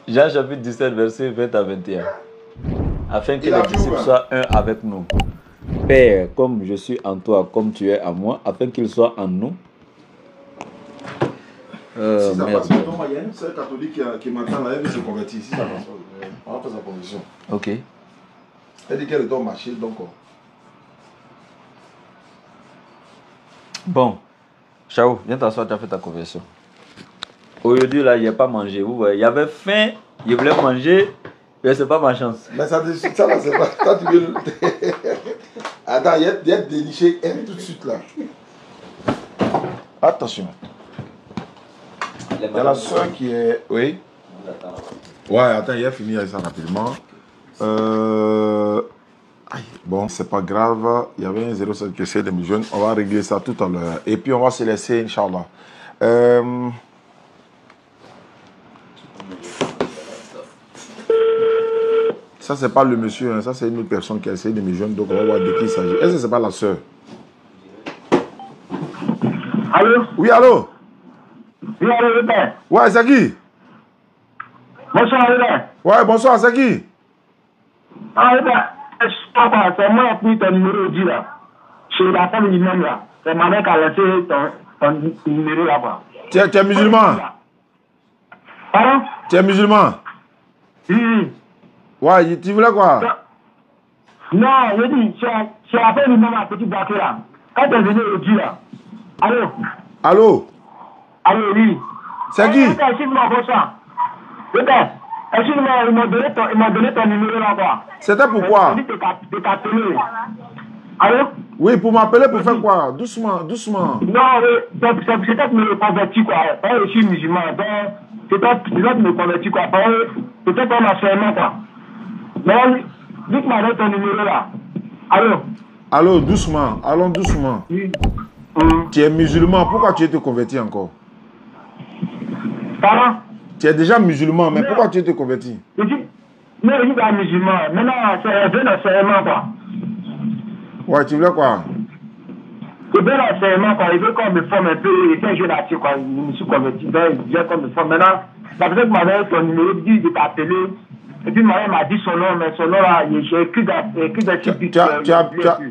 Jean chapitre 17, verset 20 à 21. Afin que les disciples soient un avec nous. Père, comme je suis en toi, comme tu es en moi, afin qu'ils soient en nous. Si ça Merci. passe, il y a une sœur catholique qui m'attend là, elle se convertit. Si ça passe, on va faire sa conversion. Ok. Elle dit qu'elle doit marcher, donc. Bon. Chao, viens t'asseoir, tu as fait ta conversion. Aujourd'hui, là, il n'y a pas mangé. Vous voyez, il y avait faim, il voulait manger, mais c'est pas ma chance. Mais ça là, c'est pas. Toi, tu veux. Attends, il y a déniché elle tout de suite là. Attention. Il y a la soeur qui est. Oui. Ouais, attends, il a fini avec ça rapidement. Bon, c'est pas grave. Il y avait un 07 qui essaie de me joindre. On va régler ça tout à l'heure. Et puis on va se laisser, Inch'Allah. Ça, c'est pas le monsieur, hein. Ça, c'est une autre personne qui a essayé de me joindre. Donc, on va voir de qui il s'agit. Est-ce que c'est pas la soeur? Allô? Oui, allô? Oui, allô, Hubert. Ouais, c'est qui? Bonsoir, Hubert. Ouais, bonsoir, c'est qui? Ah, Hubert, c'est moi qui ai pris ton numéro 10 là. Chez la femme lui-même là. C'est ma mère qui a laissé ton numéro là-bas. Tu es musulman? Pardon? Tu es musulman? Oui. Ouais, tu voulais quoi? Non, je dis, c'est la femme lui-même à Petit Baké là. Quand tu es venu au 10 là. Allô? Allô? Allô, oui. C'est qui? Excuse-moi, bonsoir. Hubert, excuse-moi, il m'a donné ton numéro là-bas. C'était pourquoi? Il m'a dit de t'appeler. Allô? Oui, pour m'appeler pour faire quoi? Doucement, doucement. Non, c'était pour me convertir quoi. Je suis musulman, donc c'était pour me convertir quoi. Peut-être un enseignement quoi. Mais dites-moi avec ton numéro là. Allô? Allô, doucement, allons doucement. Oui. Tu es musulman, pourquoi tu es te converti encore? Pardon? Tu es déjà musulman, mais pourquoi tu es te converti? Je dis, non, je suis pas musulman. Maintenant, c'est un bon enseignement quoi. Ouais, tu voulais quoi? C'est bien l'enseignement quoi. Il veut qu'on me forme un peu. Il était jeune là-dessus quoi. Je me suis converti. Donc, il veut qu'on me forme. Maintenant, la personne qui m'avait ton numéro, il dit de t'appeler. Et puis, ma mère m'a dit son nom, mais son nom là, j'ai écrit dans ce but.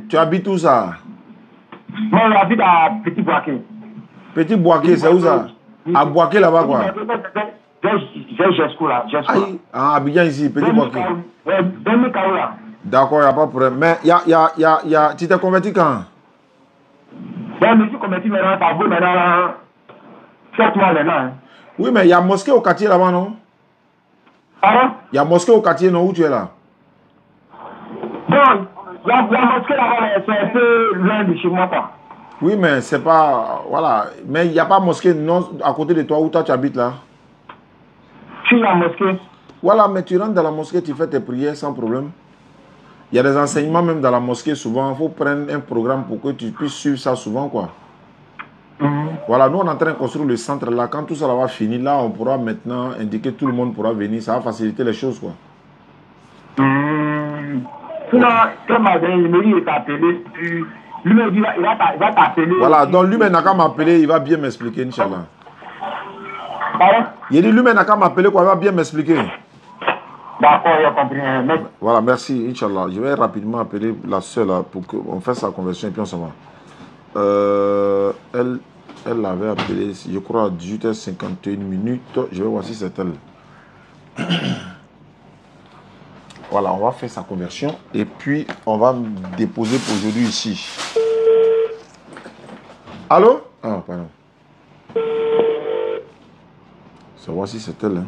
Tu habites où ça? Moi, j'habite à Petit Boaké. Petit Boaké, c'est où ça? À Boaké là-bas quoi? J'ai là. Aïe, à Abidjan ici, Petit Boaké. là. D'accord, il n'y a pas de problème. Mais tu t'es converti quand? Je me suis converti maintenant, ça vaut maintenant 7 mois maintenant. Oui, mais il y a mosquée au quartier là-bas, non? Pardon? Il y a mosquée au quartier, non? Où tu es là? Non, la mosquée là-bas, c'est un peu loin de chez moi, quoi. Oui, mais c'est pas... Voilà. Mais il n'y a pas mosquée non, à côté de toi, où toi tu habites là? Je suis à la mosquée. Voilà, mais tu rentres dans la mosquée, tu fais tes prières sans problème. Il y a des enseignements même dans la mosquée souvent. Il faut prendre un programme pour que tu puisses suivre ça souvent, quoi. Voilà, nous on est en train de construire le centre là. Quand tout ça va finir, là on pourra maintenant indiquer, tout le monde pourra venir. Ça va faciliter les choses, quoi. Sinon, quand il me dit de t'appeler, lui me dit il va t'appeler. Voilà, donc lui-même n'a qu'à m'appeler, il va bien m'expliquer, Inch'Allah. Pardon? Il dit lui-même n'a qu'à m'appeler, quoi, il va bien m'expliquer. D'accord, j'ai compris. Voilà, merci, Inch'Allah. Je vais rapidement appeler la soeur là pour qu'on fasse sa conversion et puis on s'en va. Elle l'avait appelé, je crois, à 18h51 minutes. Je vais voir si c'est elle. Voilà, on va faire sa conversion et puis on va me déposer pour aujourd'hui ici. Allô? Ah, pardon. Savoir si c'est elle. Hein.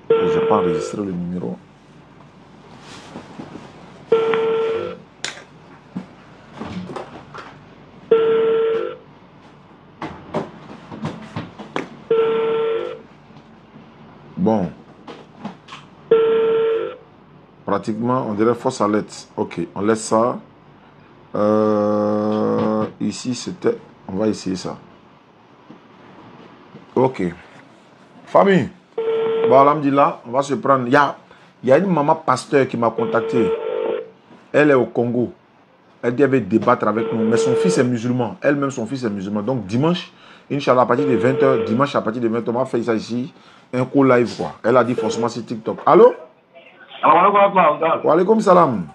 Je n'ai pas enregistré le numéro. Bon. Pratiquement, on dirait fausse alerte. Ok, on laisse ça. Ici, c'était... On va essayer ça. Ok. Famille. Bon, alhamdulillah, on va se prendre. Il y a une maman pasteur qui m'a contacté. Elle est au Congo. Elle devait débattre avec nous. Mais son fils est musulman. Elle-même, son fils est musulman. Donc, dimanche, Inch'Allah, à partir de 20h, dimanche à partir de 20h, on va faire ça ici. un coup live, quoi. Elle a dit forcément c'est TikTok. Allô? Wa alaikum salam.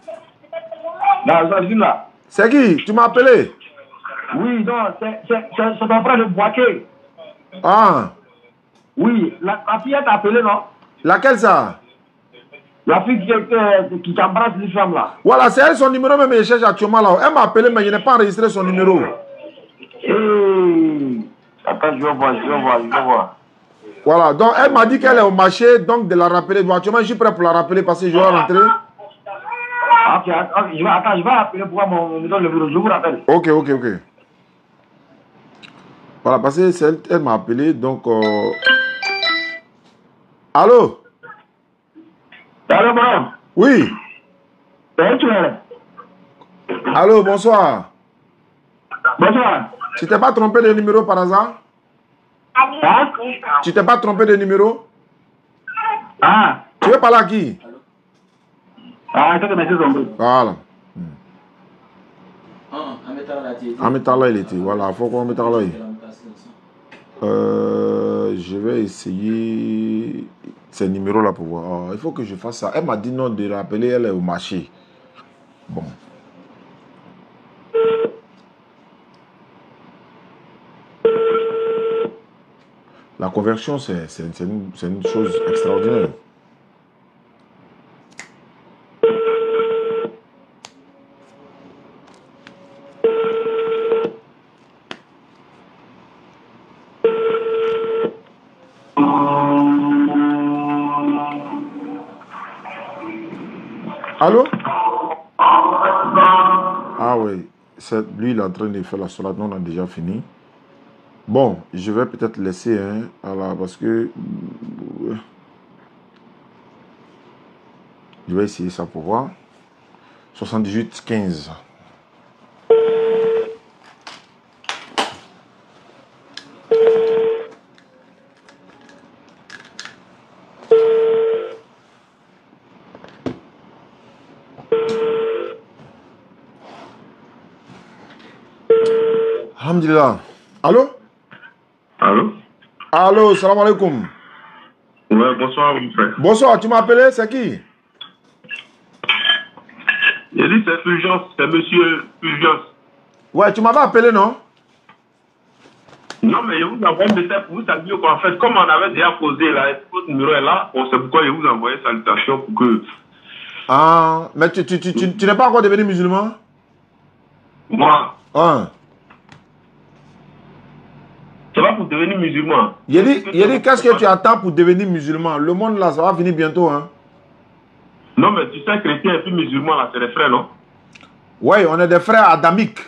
C'est qui? Tu m'as appelé? Oui, non, c'est ton frère de Boaké. Ah. Oui, la fille t'a appelé, non? Laquelle ça? La fille qui t'embrasse l'islam là. Voilà, c'est elle son numéro, même elle cherche actuellement là. Elle m'a appelé, mais je n'ai pas enregistré son numéro. Attends, je vais voir. Voilà, donc elle m'a dit qu'elle est au marché, donc de la rappeler. Bon, actuellement, je suis prêt pour la rappeler parce que je dois rentrer. Ok, je vais appeler pour voir mon numéro, je vous rappelle. Ok. Voilà, parce que elle m'a appelé, donc... Allô? Allô, madame? Oui. Allô, bonsoir. Bonsoir. Tu t'es pas trompé de numéro par hasard? Hein? Tu t'es pas trompé de numéro? Ah. Tu veux parler à qui? Ah, c'est que monsieur Zombo. Voilà. Ametala, il était. Voilà, faut qu'on mette là. Je vais essayer ces numéros-là pour voir. Il faut que je fasse ça. Elle m'a dit non de rappeler, elle est au marché. Bon. La conversion, c'est une chose extraordinaire. Allô? Ah oui, lui il est en train de faire la salade, nous on a déjà fini. Bon, je vais peut-être laisser, hein, parce que je vais essayer ça pour voir. 78-15. Alhamdulillah. Allô? Allô? Allô, salam alaikum. Ouais, bonsoir, mon frère. Bonsoir, tu m'as appelé, c'est qui? J'ai dit c'est Fulgence, c'est monsieur Fulgence. Ouais, tu m'avais appelé, non? Non, mais je vous envoie un message pour vous saluer qu'en fait, comme on avait déjà posé là, votre numéro est là, on sait pourquoi je vous envoie une salutation pour que... Ah, mais tu n'es pas encore devenu musulman? Moi, Ah. c'est pas pour devenir musulman. Il dit, qu'est-ce que tu attends pour devenir musulman? Le monde là, ça va finir bientôt, hein? Non, mais tu sais, chrétien et puis musulman là, c'est des frères, non? Oui, on est des frères adamiques.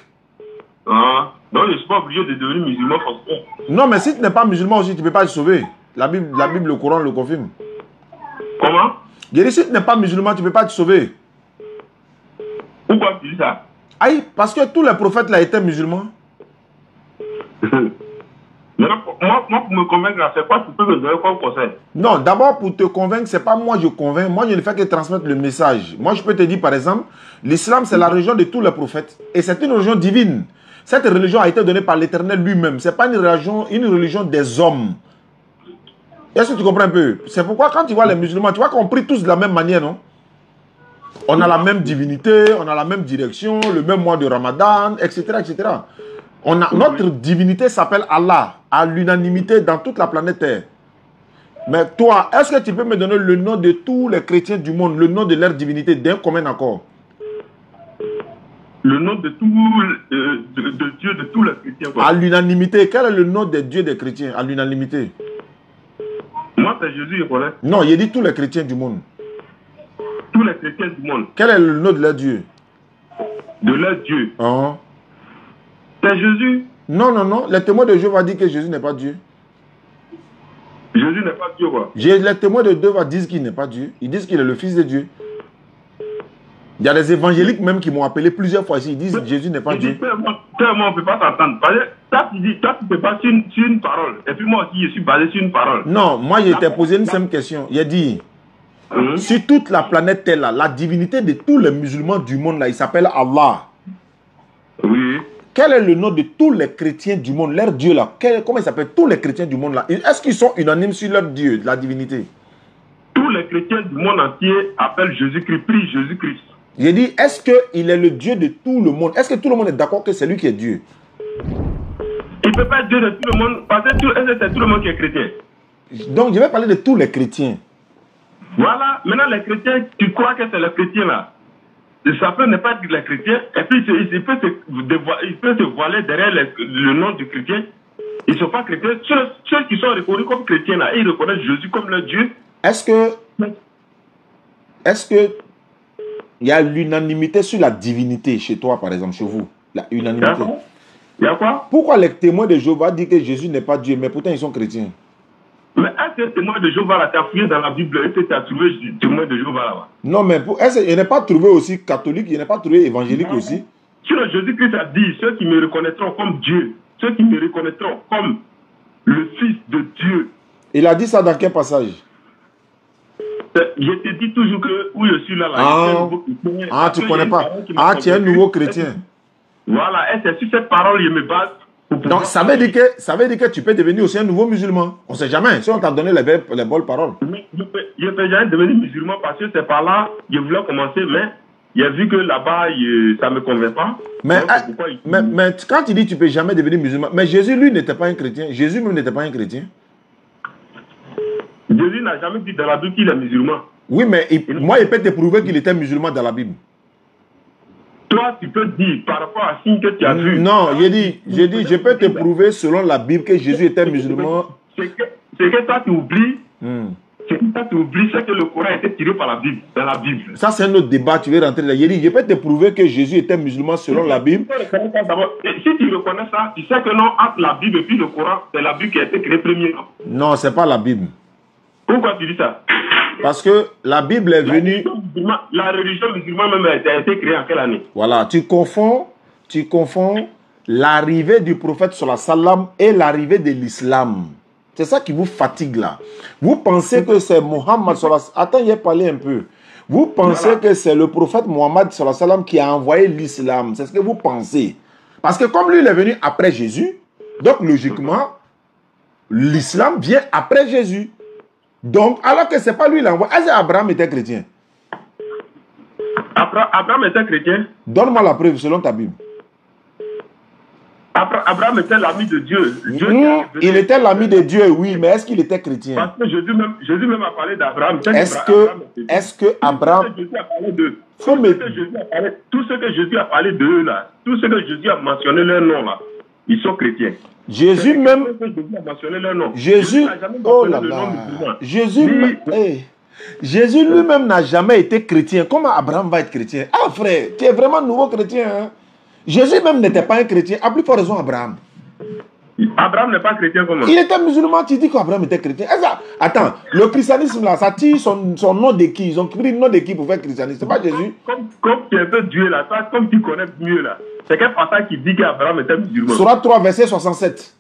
Ah, donc je ne suis pas obligé de devenir musulman forcément. Non, mais si tu n'es pas musulman aussi, tu ne peux pas te sauver. La Bible, le Coran le confirme. Comment? Il dit, si tu n'es pas musulman, tu ne peux pas te sauver. Pourquoi tu dis ça? Aïe, parce que tous les prophètes là étaient musulmans. Moi, pour me convaincre, c'est quoi tu peux me donner comme conseil? Non, d'abord, pour te convaincre, ce n'est pas moi je convainc. Moi, je ne fais que transmettre le message. Moi, je peux te dire, par exemple, l'islam, c'est la religion de tous les prophètes. Et c'est une religion divine. Cette religion a été donnée par l'Éternel lui-même. Ce n'est pas une religion des hommes. Est-ce que tu comprends un peu? C'est pourquoi quand tu vois les musulmans, tu vois qu'on prie tous de la même manière, non? On a la même divinité, on a la même direction, le même mois de Ramadan, etc. etc. Notre divinité s'appelle Allah, à l'unanimité dans toute la planète Terre. Mais toi, est-ce que tu peux me donner le nom de tous les chrétiens du monde, le nom de leur divinité d'un commun accord? Le nom de Dieu de tous les chrétiens. Quoi. À l'unanimité, quel est le nom des dieux des chrétiens, à l'unanimité? Moi, c'est Jésus, je connais. Non, il dit tous les chrétiens du monde. Tous les chrétiens du monde. Quel est le nom de leur Dieu? De leur Dieu. C'est Jésus. Non, non, non. Les témoins de Jéhovah disent que Jésus n'est pas Dieu. Jésus n'est pas Dieu, quoi. Les témoins de Jéhovah disent qu'il n'est pas Dieu. Ils disent qu'il est le Fils de Dieu. Il y a des évangéliques même qui m'ont appelé plusieurs fois ici. Ils disent que Jésus n'est pas Dieu. Moi, on ne peut pas s'entendre. Toi, tu te bases sur une parole. Et puis moi aussi, je suis basé sur une parole. Non, moi, je t'ai posé une simple question. Il a dit, sur toute la planète Terre, la divinité de tous les musulmans du monde, là, il s'appelle Allah. Oui. quel est le nom de tous les chrétiens du monde, leur Dieu là? Comment ils s'appellent tous les chrétiens du monde là? Est-ce qu'ils sont unanimes sur leur Dieu, la divinité? Tous les chrétiens du monde entier appellent Jésus-Christ, prient Jésus-Christ. J'ai dit, est-ce qu'il est le Dieu de tout le monde? Est-ce que tout le monde est d'accord que c'est lui qui est Dieu? Il ne peut pas être Dieu de tout le monde, parce que c'est tout le monde qui est chrétien. Donc, je vais parler de tous les chrétiens. Voilà, maintenant les chrétiens, tu crois que c'est les chrétiens là. Ça peut ne pas être les chrétiens, et puis il peut se voiler derrière le nom du chrétien. Ils ne sont pas chrétiens. Ceux qui sont reconnus comme chrétiens là, ils reconnaissent Jésus comme leur Dieu. Est-ce que il y a l'unanimité sur la divinité chez toi, par exemple, chez vous? La unanimité. Il y a quoi? Pourquoi les témoins de Jéhovah disent que Jésus n'est pas Dieu, mais pourtant ils sont chrétiens? Mais est-ce que témoin de Jéhovah là, tu as fouillé dans la Bible et tu as trouvé témoin de Jéhovah là-bas? Non, mais il n'est pas trouvé aussi catholique, il n'est pas trouvé évangélique aussi. Sur Jésus-Christ a dit, ceux qui me reconnaîtront comme Dieu, ceux qui me reconnaîtront comme le Fils de Dieu. Il a dit ça dans quel passage? Je te dis toujours que où je suis là. Tu ne connais pas. Tu es un nouveau chrétien. Voilà, et c'est sur cette parole que je me base. Donc ça veut dire que tu peux devenir aussi un nouveau musulman. On ne sait jamais si on t'a donné les bonnes paroles. Je ne peux jamais devenir musulman parce que c'est par là que je voulais commencer, mais j'ai vu que là-bas, ça ne me convient pas. Mais quand tu dis que tu ne peux jamais devenir musulman, mais Jésus, lui, n'était pas un chrétien. Jésus même n'était pas un chrétien. Jésus n'a jamais dit dans la Bible qu'il est musulman. Oui, mais moi, il peut te prouver qu'il était musulman dans la Bible. Toi, tu peux dire par rapport à ce que tu as vu. Non, j'ai dit, je peux te prouver selon la Bible que Jésus était musulman. C'est que toi, tu oublies. C'est que toi, tu oublies ce que le Coran a été tiré par la Bible, dans la Bible. Ça, c'est un autre débat, tu veux rentrer là. J'ai dit, je peux te prouver que Jésus était musulman selon la Bible. Si tu reconnais ça, tu sais que non, entre la Bible et puis le Coran, c'est la Bible qui a été créée première. Non, c'est pas la Bible. Pourquoi tu dis ça? Parce que la Bible est venue... La religion musulmane même a été créée en quelle année? Voilà, tu confonds l'arrivée du prophète sallallahu alayhi wa sallam et l'arrivée de l'islam. C'est ça qui vous fatigue là. Vous pensez que c'est Mohammed sallallahu alayhi wa sallam. Attends, il a parlé un peu. Vous pensez que c'est le prophète Mohammed sallallahu alayhi wa sallam qui a envoyé l'islam. C'est ce que vous pensez. Parce que comme lui, il est venu après Jésus, donc logiquement, l'islam vient après Jésus. Donc, alors que ce n'est pas lui l'envoi. Est-ce qu'Abraham était chrétien? Abraham était chrétien? Donne-moi la preuve selon ta Bible. Abraham était l'ami de Dieu. Il était l'ami de Dieu, oui, mais est-ce qu'il était chrétien? Parce que Jésus même a parlé d'Abraham. Est-ce que Abraham... Tout ce que Jésus a parlé d'eux là, tout ce que Jésus a mentionné leur nom là, ils sont chrétiens. Jésus même... Jésus... Oh là là... Jésus lui-même n'a jamais été chrétien. Comment Abraham va être chrétien? Ah frère, tu es vraiment nouveau chrétien. Hein? Jésus même n'était pas un chrétien. À plus forte raison Abraham. Abraham n'est pas chrétien comment? Il était musulman, tu dis qu'Abraham était chrétien. Attends, le christianisme là, ça tire son nom de qui? Ils ont pris le nom de qui pour faire christianisme? C'est pas Jésus? Comme tu es un peu Dieu là, toi, comme tu connais mieux là. C'est quel passage qui dit qu'Abraham était musulman? Sourate 3, verset 67.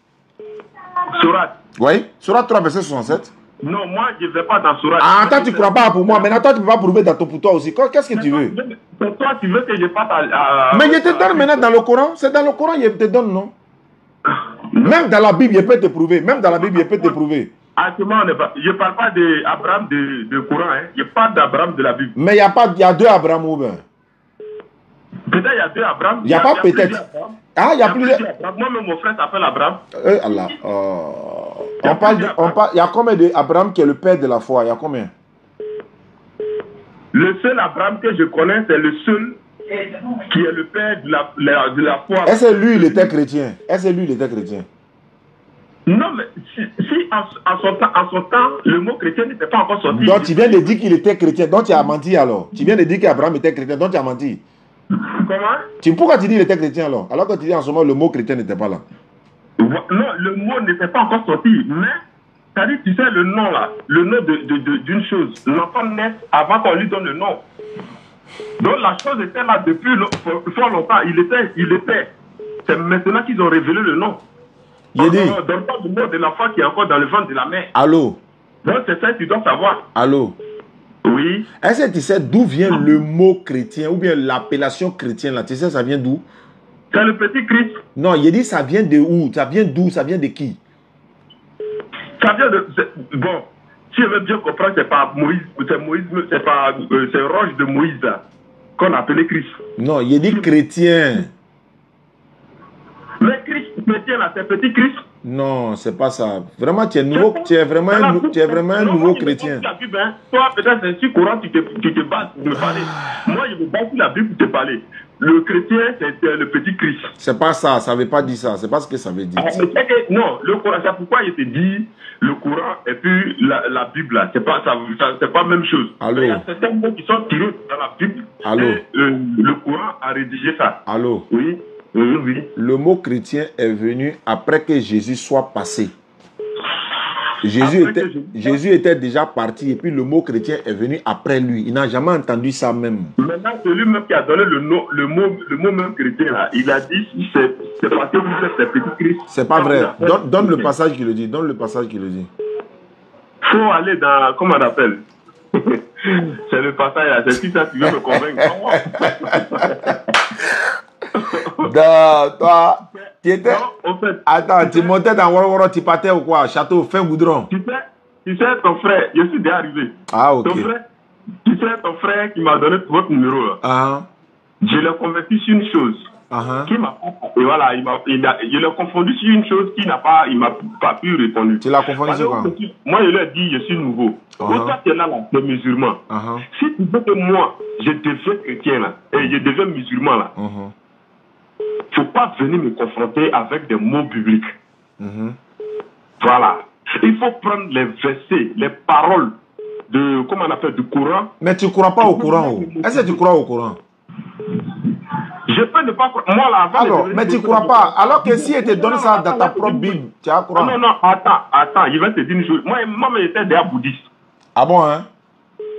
Sourate? Oui, Sourate 3, verset 67. Non, moi, je ne vais pas dans Sourate. Ah, attends, tu ne crois pas pour moi. Maintenant, toi, tu ne peux pas prouver pour toi aussi. Qu'est-ce que tu veux? Toi, tu veux que je passe à... Mais je te donne maintenant dans le Coran. C'est dans le Coran, je te donne, non? Même dans la Bible, je peux te prouver. Même dans la Bible, je peux te prouver. Je ne parle pas d'Abraham de Coran. Hein. Je parle d'Abraham de la Bible. Mais il y a deux Abraham ou bien? Peut-être il y a deux Abraham. Il n'y a pas peut-être. Ah, il y a plusieurs. Moi-même, mon frère s'appelle Abraham. Allah. Il y a combien d'Abraham qui est le père de la foi? Il y a combien? Le seul Abraham que je connais, c'est le seul qui est le père de la foi. Est-ce que lui, il était chrétien? Est-ce que lui, il était chrétien? Non, mais si en son temps, le mot chrétien n'était pas encore sorti. Donc, tu viens de dire qu'il était chrétien. Donc, tu as menti alors. Tu viens de dire qu'Abraham était chrétien. Donc, tu as menti. Comment? Pourquoi tu dis qu'il était chrétien alors? Alors que tu dis en ce moment, le mot chrétien n'était pas là. Non, le mot n'était pas encore sorti. Mais, c'est-à-dire, tu sais, le nom là, le nom d'une chose. L'enfant naît avant qu'on lui donne le nom. Donc, la chose était là depuis fort longtemps. Il était. C'est maintenant qu'ils ont révélé le nom. On ne donne pas le nom de l'enfant qui est encore dans le ventre de la mère. Allô? Donc, c'est ça que tu dois savoir. Allô? Oui. Est-ce que tu sais d'où vient le mot chrétien ou bien l'appellation chrétienne là? Tu sais, ça vient d'où? C'est le petit Christ. Non, il dit ça vient de où? Ça vient d'où? Ça vient de qui? Ça vient de... Bon, si je veux bien comprendre, c'est pas Moïse, c'est pas... c'est Roche de Moïse, qu'on appelait Christ. Non, il dit chrétien. Mais Christ, chrétien, là, c'est petit Christ. Non, c'est pas ça. Vraiment, tu es vraiment un nouveau chrétien. La Bible, hein. Toi, peut-être, c'est sur courant, tu te bases pour me parler. Moi, je me base sur la Bible pour te parler. Le chrétien, c'est le petit Christ. C'est pas ça, ça veut pas dire ça. C'est pas ce que ça veut dire. Non, le Coran, c'est pourquoi il te dit le Coran et puis la Bible, là. C'est pas la même chose. Allô? Il y a certains mots qui sont tirés dans la Bible. Allô? Et le Coran a rédigé ça. Allô? Oui. Oui. Le mot chrétien est venu après que Jésus soit passé. Jésus était déjà parti et puis le mot chrétien est venu après lui. Il n'a jamais entendu ça même. Maintenant, celui-même qui a donné le mot même chrétien, là, il a dit c'est parce que vous êtes petit Christ. C'est pas vrai. Donne le passage qui le dit. Donne le passage qui le dit. Faut aller dans... Comment on appelle? C'est le passage là. C'est si ça tu veux me convaincre. Toi, tu étais... Non, en fait, attends, tu montais dans Woro, tu partais ou quoi? Château, fin goudron. Tu sais, ton frère, je suis déjà arrivé. Ah, ok. Ton frère qui m'a donné votre numéro là. Je l'ai convaincu sur une chose. Qui m'a... Et voilà, je l'ai confondu sur une chose il m'a pas pu répondre. Tu l'as confondu sur quoi? Moi, je lui ai dit, je suis nouveau. Toi, tu es là, tu es musulman. Si tu veux que moi, je deviens chrétien là, et je deviens musulman là, il ne faut pas venir me confronter avec des mots bibliques. Voilà. Il faut prendre les versets, les paroles de, comment on appelle, du Coran. Mais tu ne crois pas au Coran? Est-ce que tu crois au Coran? Je peux ne pas croire. Moi, là, avant... Alors, mais tu ne crois pas. Alors que si elle te donne ça dans ta propre Bible, tu vas croire. Non, attends, il va te dire une chose. Moi, j'étais déjà bouddhiste. Ah bon, hein?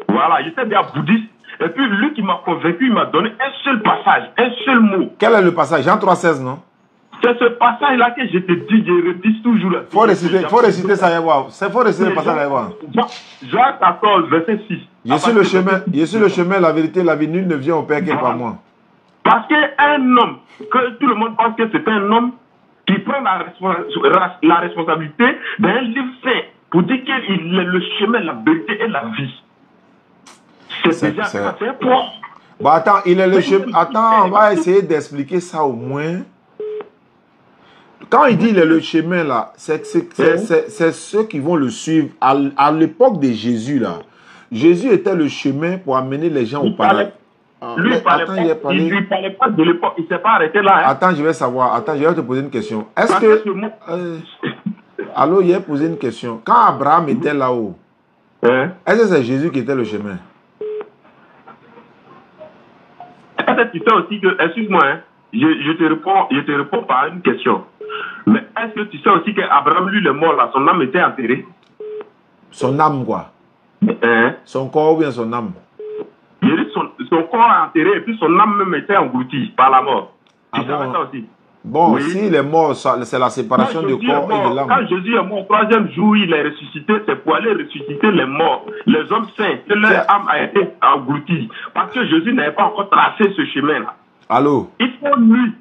Voilà, j'étais déjà bouddhiste. Et puis, lui qui m'a convaincu, il m'a donné un seul passage, un seul mot. Quel est le passage? Jean 3,16, non? C'est ce passage-là que je te dis, je redis toujours. Il faut réciter ça, y voir. Il faut réciter le passage, y voir. Jean 14, verset 6. Je suis le chemin, la vérité, la vie. Nul ne vient au Père que par moi. Parce qu'un homme, que tout le monde pense que c'est un homme qui prend la responsabilité d'un livre saint pour dire qu'il est le chemin, la vérité et la vie. C'est déjà ça, c'est un point. Bah attends, il est le chemin. Attends, on va essayer d'expliquer ça au moins. Quand il dit il est le chemin là, c'est ceux qui vont le suivre. À l'époque de Jésus là, Jésus était le chemin pour amener les gens au paradis. Lui, il ne parlait pas de l'époque, il ne s'est pas arrêté là. Hein. Attends, je vais savoir. Attends, je vais te poser une question. Est-ce que... allô, il a posé une question. Quand Abraham était là-haut, est-ce que c'est Jésus qui était le chemin? Peut-être tu sais aussi que... Excuse-moi, hein, je te réponds par une question. Mais est-ce que tu sais aussi qu'Abraham, lui, le mort là, son âme était enterrée? Son âme, quoi? Son corps ou bien son âme? Son corps est enterré et puis son âme même était engloutie par la mort. Tu savais ça aussi? Bon, oui. S'il est mort, c'est la séparation du corps et de l'âme. Quand Jésus est mort, au troisième jour, il est ressuscité, c'est pour aller ressusciter les morts, les hommes saints, que leur âme a été engloutie. Parce que Jésus n'avait pas encore tracé ce chemin-là. Allô? Il faut lui,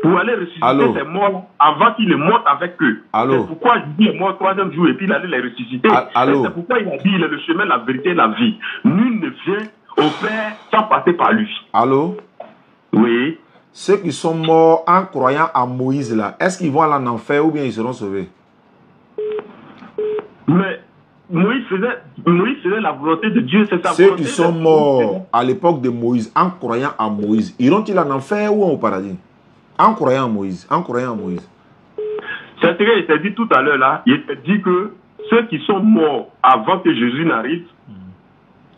pour aller ressusciter ces morts avant qu'il ne monte avec eux. C'est pourquoi Jésus est mort au troisième jour et puis il allait les ressusciter. C'est pourquoi il a dit, il est le chemin, la vérité et la vie. Nul ne vient au Père sans passer par lui. Allô? Oui. Ceux qui sont morts en croyant à Moïse là, est-ce qu'ils vont aller en enfer ou bien ils seront sauvés? Mais Moïse faisait la volonté de Dieu, c'est sa volonté. Ceux qui sont morts à l'époque de Moïse en croyant à Moïse, iront-ils en enfer ou au paradis? En croyant à Moïse, en croyant à Moïse. C'est ce qu'il t'a dit tout à l'heure là. Il t'a dit que ceux qui sont morts avant que Jésus n'arrive,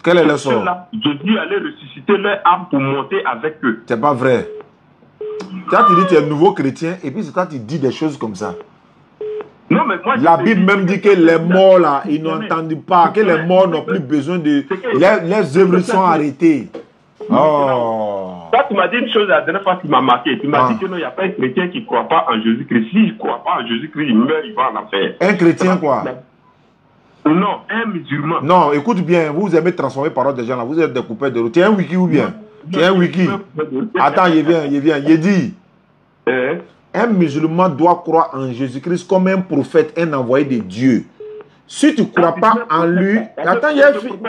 quel est leur sort? Jésus allait ressusciter leur âme pour monter avec eux. C'est pas vrai. Quand tu dis que tu es un nouveau chrétien et puis c'est quand tu dis des choses comme ça. Non, mais moi, la Bible même dit que les morts là, ils n'entendent pas, que les morts n'ont plus besoin de... Les œuvres sont arrêtées. Oh. Toi, tu m'as dit une chose la dernière fois qui m'a marqué. Tu m'as dit que non, il n'y a pas un chrétien qui ne croit pas en Jésus-Christ. S'il ne croit pas en Jésus-Christ, il meurt, il va en enfer. Un chrétien quoi? Non, un musulman. Non, écoute bien, vous aimez transformer parole des gens là, vous êtes des coupeurs de route. Tu es un wiki ou bien? Tu es un wiki? Attends, il vient. Il dit, Un musulman doit croire en Jésus-Christ comme un prophète, un envoyé de Dieu. Si tu ne crois pas en lui... Attends,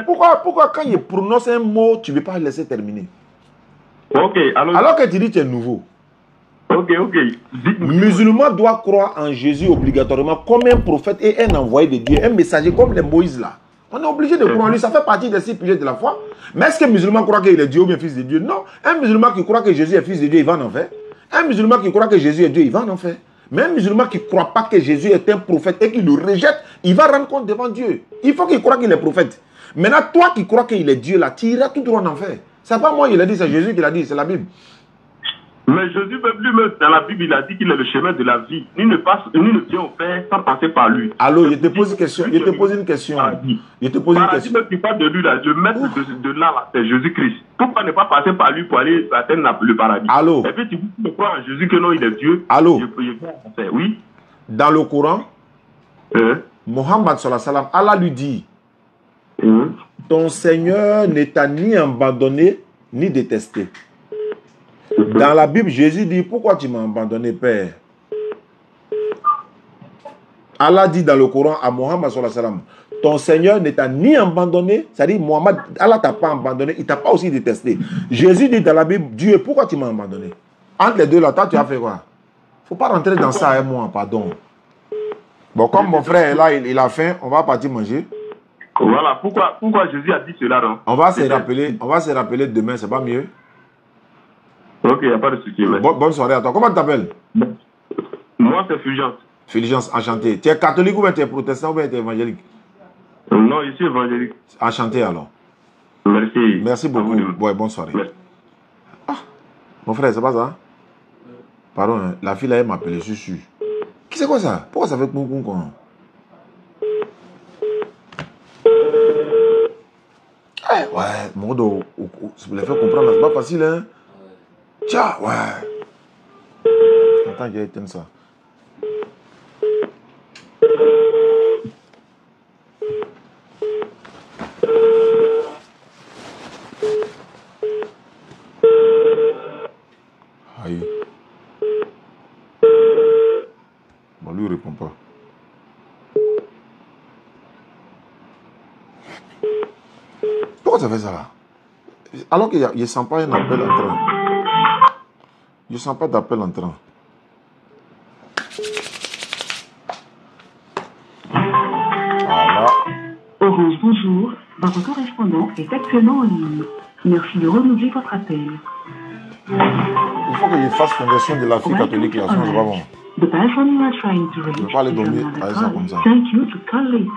pourquoi quand il prononce un mot, tu ne veux pas le laisser terminer? Ok, alors que tu dis que tu es nouveau. Ok. Musulman doit croire en Jésus obligatoirement comme un prophète et un envoyé de Dieu, un messager comme les Moïse là. On est obligé de croire en lui, ça fait partie des 6 piliers de la foi. Mais est-ce que le musulman croit qu'il est Dieu ou bien fils de Dieu? Non. Un musulman qui croit que Jésus est fils de Dieu, il va en enfer. Un musulman qui croit que Jésus est Dieu, il va en enfer. Mais un musulman qui ne croit pas que Jésus est un prophète et qui le rejette, il va rendre compte devant Dieu. Il faut qu'il croie qu'il est prophète. Maintenant, toi qui crois qu'il est Dieu là, tu iras tout droit en enfer. Ce n'est pas moi qui l'a dit, c'est Jésus qui l'a dit, c'est la Bible. Mais Jésus, lui-même, dans la Bible, il a dit qu'il est le chemin de la vie. Nul ne vient au Père sans passer par lui. Alors, je te pose une question. Je te pose une question. Tu parles de lui, là, le maître de là, c'est Jésus-Christ. Pourquoi ne pas passer par lui pour aller atteindre le paradis? Allô? Et puis tu peux croire en Jésus que non, il est Dieu. Allô? Oui. Dans le Coran, Mohammed sallallahu alayhi wa sallam, Allah lui dit, ton Seigneur ne t'a ni abandonné, ni détesté. Dans la Bible, Jésus dit, pourquoi tu m'as abandonné, Père? Allah dit dans le Coran à Mohammed sallallahu alayhi wa sallam, ton Seigneur ne t'a ni abandonné, c'est-à-dire Mohammed, Allah ne t'a pas abandonné, il ne t'a pas aussi détesté. Jésus dit dans la Bible, Dieu, pourquoi tu m'as abandonné? Entre les deux là, toi tu as fait quoi? Il ne faut pas rentrer dans ça avec moi, pardon. Bon, comme mon frère est là, il a faim, on va partir manger. Voilà, pourquoi Jésus a dit cela, non? On va se rappeler demain, c'est pas mieux? Ok, il n'y a pas de souci. Bonne soirée à toi. Comment tu t'appelles? Moi, c'est Fulgence. Fulgence, enchanté. Tu es catholique ou bien tu es protestant ou bien tu es évangélique? Non, je suis évangélique. Enchanté alors. Merci. Merci beaucoup. Ouais, bonne soirée. Merci. Ah, mon frère, c'est pas ça? Pardon, hein, la fille là, elle m'a appelé, je suis. Qui c'est quoi ça? Pourquoi ça fait coum quoi? Ouais, mon dos, je me l'ai fait comprendre, c'est pas facile, hein? Tiens, ouais. Attends, j'ai éteint ça. Aïe. Bon, lui, il répond pas. Pourquoi ça fait ça là? Alors qu'il ne sent pas un appel entrant. Je ne sens pas d'appel entrant. Voilà. Orange, bonjour. Votre correspondant est actuellement en ligne. Merci de renouveler votre appel. Il faut que je fasse conversion de la fille catholique là, sinon c'est pas bon. The person you are trying to reach je ne peux pas aller dormir avec ça comme ça. Thank you to call later.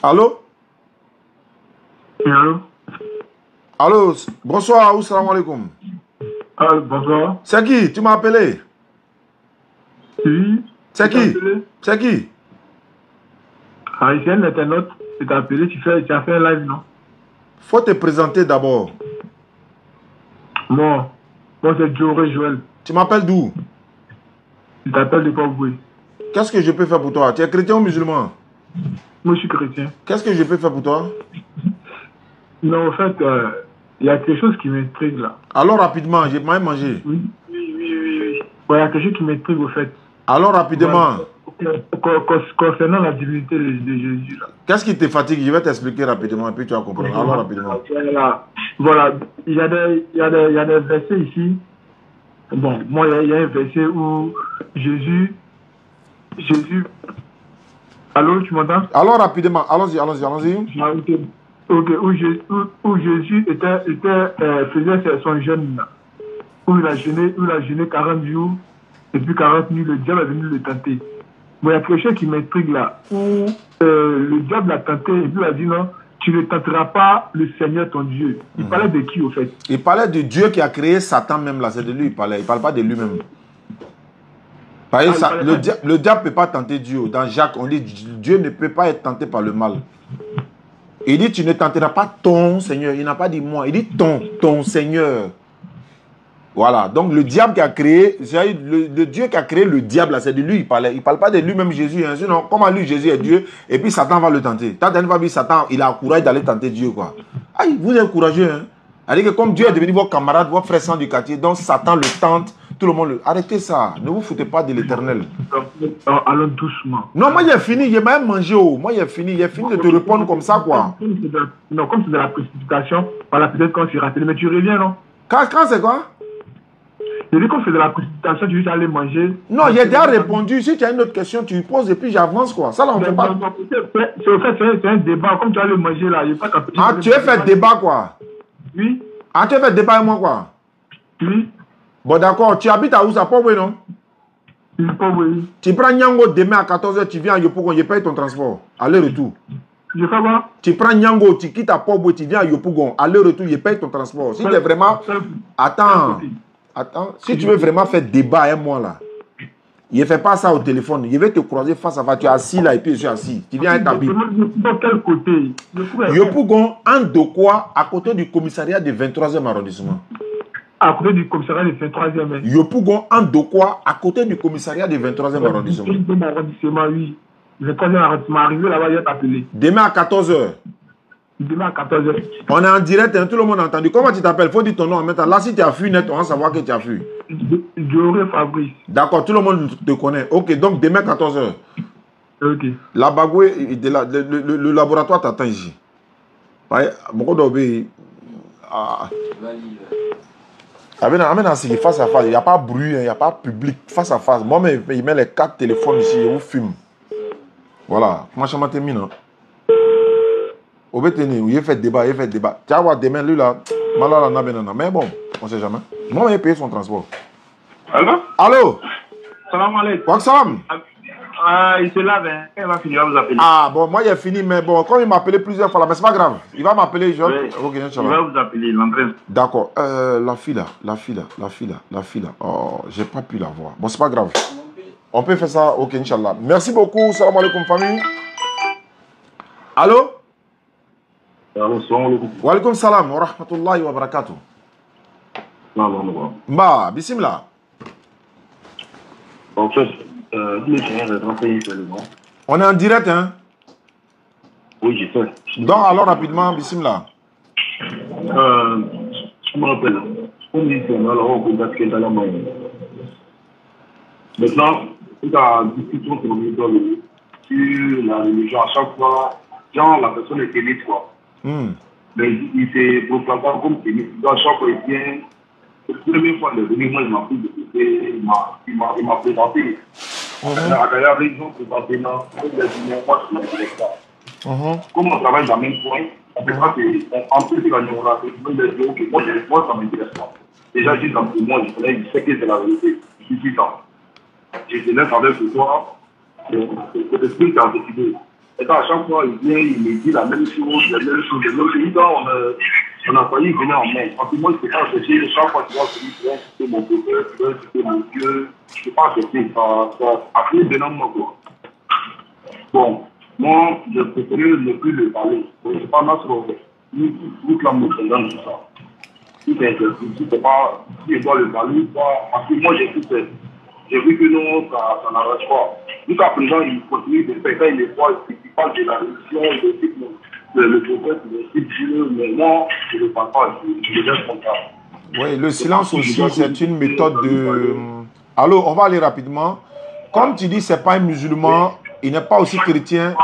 Allô? Allô? Allô? Bonsoir, ou salam alaikum. Bonsoir. C'est qui? Tu m'as appelé? Oui. C'est qui? C'est qui? Ah, c'est un internaute. Tu t'as appelé, tu as fait un live, non? Faut te présenter d'abord. Moi c'est Joël. Tu m'appelles d'où? Tu t'appelles de Paboué. Qu'est-ce que je peux faire pour toi? Tu es chrétien ou musulman? Moi, je suis chrétien. Qu'est-ce que je peux faire pour toi? Non, en fait, il y a quelque chose qui m'intrigue là. Alors rapidement, j'ai mal mangé. Oui. Ouais, il y a quelque chose qui m'intrigue au fait. Alors rapidement. Concernant la divinité de Jésus là. Qu'est-ce qui te fatigue? Je vais t'expliquer rapidement et puis tu vas comprendre. Alors rapidement. Voilà, il y a des versets ici. Bon, moi, il y a un verset où Jésus... Allô, tu m'entends? Alors rapidement, allons-y. Ok, où Jésus faisait son jeûne, où il a jeûné 40 jours, et puis 40 nuits, le diable est venu le tenter. Bon, il y a quelque chose qui m'intrigue là, où le diable l'a tenté, et puis il a dit non, tu ne tenteras pas le Seigneur ton Dieu. Il parlait de qui au fait? Il parlait de Dieu qui a créé Satan même là, c'est de lui il parlait. Il ne parle pas de lui-même. Le diable ne peut pas tenter Dieu. Dans Jacques, on dit Dieu ne peut pas être tenté par le mal. Il dit tu ne tenteras pas ton Seigneur. Il n'a pas dit moi, il dit ton Seigneur. Voilà, donc le diable qui a créé, le Dieu qui a créé le diable, c'est de lui il parlait. Il ne parle pas de lui-même Jésus. Hein. Sinon, comment lui Jésus est Dieu et puis Satan va le tenter. Tantôt, va dire Satan, il a le courage d'aller tenter Dieu. Quoi. Aïe, vous êtes courageux. Hein. C'est-à-dire que comme Dieu est devenu votre camarade, votre frère sang du quartier, donc Satan le tente, tout le monde le... Arrêtez ça, ne vous foutez pas de l'éternel. Allons doucement. Non, moi j'ai fini, j'ai même mangé. Moi j'ai fini de te répondre comme ça quoi. Non, comme c'est de la précipitation, voilà, peut-être quand tu raté, mais tu reviens, non? Quand c'est quoi? Je dis quand c'est de la précipitation, tu veux aller manger. Non, j'ai déjà répondu. Si tu as une autre question, tu poses et puis j'avance quoi. Ça là, on ne fait pas. C'est un débat. Comme tu vas aller manger là, il n'y a pas qu'à. Ah, tu veux faire débat quoi? Oui. Ah, tu veux faire débat avec moi quoi? Oui. Bon, d'accord. Tu habites à où ça? Pas oui, non? Pas oui. Tu prends Nyango demain à 14h, tu viens à Yopougon, je paye ton transport. Aller-retour. Je fais quoi? Tu prends Nyango, tu quittes à Pobwe, tu viens à Yopougon. Aller-retour, je paye ton transport. Si tu es vraiment. Attends, si tu veux vraiment faire débat avec moi là, il ne fait pas ça au téléphone. Il vais te croiser face à face. Tu es assis là et puis je suis assis. Tu viens avec ta Bible. De quel côté? Yopougon, en Dokwa, à côté du commissariat du 23e arrondissement. À côté du commissariat du 23e. Yopougon, en Dokwa, à côté du commissariat du 23e arrondissement. Oui. Le 23e arrondissement, arrivé là-bas, il va t'appeler. Demain à 14h. Demain à 14h. On est en direct, hein, tout le monde a entendu. Comment tu t'appelles? Il faut dire ton nom en même temps. Là, si tu as fui net, on va savoir que tu as fui. Doré Fabrice. D'accord, tout le monde te connaît. Ok, donc demain 14h. Ok. La Bagoué, le laboratoire t'attend ici. Beaucoup d'obéis. Face à face, il n'y a pas bruit, il n'y a pas public. Face à face. Moi-même, il met les 4 téléphones ici et vous filme. Voilà. Comment je m'en termine? Il fait débat, Tu vas voir demain, lui là, mais bon, on ne sait jamais. Moi, il paye son transport. Allô? Salam alaikum. Quoi salam? Il se lave, hein. Il va finir, vous appeler. Ah, bon, moi, il a fini, mais bon, comme il m'a appelé plusieurs fois là, mais c'est pas grave. Il va m'appeler, je... Oui. Okay, il va vous appeler, il l'entraîne. D'accord. La fille là. Oh, j'ai pas pu la voir. Bon, c'est pas grave. On peut faire ça, ok, Inch'Allah. Merci beaucoup. Salam alaikum, famille. Allô? Wa alaikum salam wa rahmatullahi wa barakatuh. Bah, bismillah. En fait, on est en direct, hein? Oui, j'ai fait. Donc, alors rapidement, bismillah. Je me rappelle, on dit qu'on a alors on peut dans la main. Maintenant, toute la discussion que nous avons sur la religion, à chaque fois, genre, la personne est élite, quoi. Mais il s'est proclamé comme élite. Dans chaque fois, il vient. La première fois, il est venu, moi, il m'a pris de côté, il m'a présenté. D'ailleurs, les gens présentés là, il a dit, moi, je suis ça. Comme on travaille dans le même point, on peut pas en plus de la névrose, il a dit, ok, moi, ça m'intéresse pas. Déjà, je dis, pour moi, je sais que c'est la vérité. Je suis ça. Je te laisse avec toi, c'est le truc qui a décidé. Et à chaque fois, il vient, il me dit la même chose, Quand on a failli venir en main. Parce que moi, je ne peux pas accepter. Chaque fois que tu vas venir, tu mon père, tu vas citer mon Dieu. Je ne peux pas accepter. Ça a pris de moi, quoi. Bon, moi, je préfère ne plus le parler. Je ne sais pas notre toute la motion dans tout ça. Si c'est pas, si je dois le parler, parce que moi, j'ai vu que non, ça n'arrête pas. Jusqu'à présent, il continue de faire, quand il est fort, il parle de la religion, le prophète, le Dieu, mais moi, je ne le parle pas, je le laisse comme ça. Oui, le silence aussi, c'est une méthode de... Allô, on va aller rapidement. Comme tu dis, ce n'est pas un musulman, il n'est pas aussi chrétien,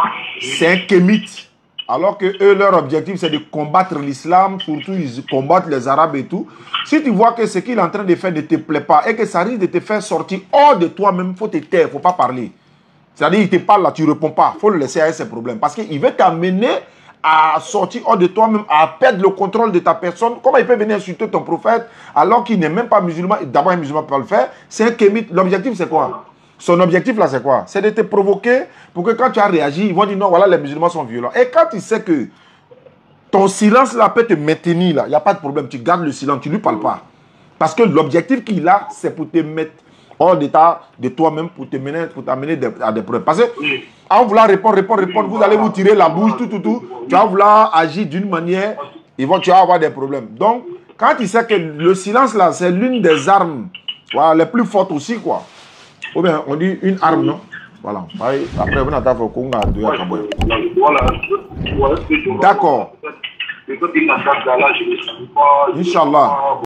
c'est un kémite. Alors que eux, leur objectif, c'est de combattre l'islam, surtout ils combattent les Arabes et tout. Si tu vois que ce qu'il est en train de faire ne te plaît pas et que ça risque de te faire sortir hors de toi-même, il faut te taire, il ne faut pas parler. C'est-à-dire, il te parle là, tu ne réponds pas. Il faut le laisser avec ses problèmes. Parce qu'il veut t'amener à sortir hors de toi-même, à perdre le contrôle de ta personne. Comment il peut venir insulter ton prophète alors qu'il n'est même pas musulman? D'abord, un musulman peut pas le faire. C'est un kémite. L'objectif, c'est quoi? Son objectif, là, c'est quoi? C'est de te provoquer pour que quand tu as réagi, ils vont dire non, voilà, les musulmans sont violents. Et quand tu sais que ton silence, là, peut te maintenir, là, il n'y a pas de problème. Tu gardes le silence, tu ne lui parles pas. Parce que l'objectif qu'il a, c'est pour te mettre hors d'état de toi-même, pour t'amener à des problèmes. Parce que, en voulant répondre, vous allez vous tirer la bouche, tout. Tu vas vouloir agir d'une manière, tu vas avoir des problèmes. Donc, quand tu sais que le silence, là, c'est l'une des armes, voilà, les plus fortes aussi, quoi. Ou bien, on dit une arme, non? Voilà. Après, on a d'accord. Inch'Allah.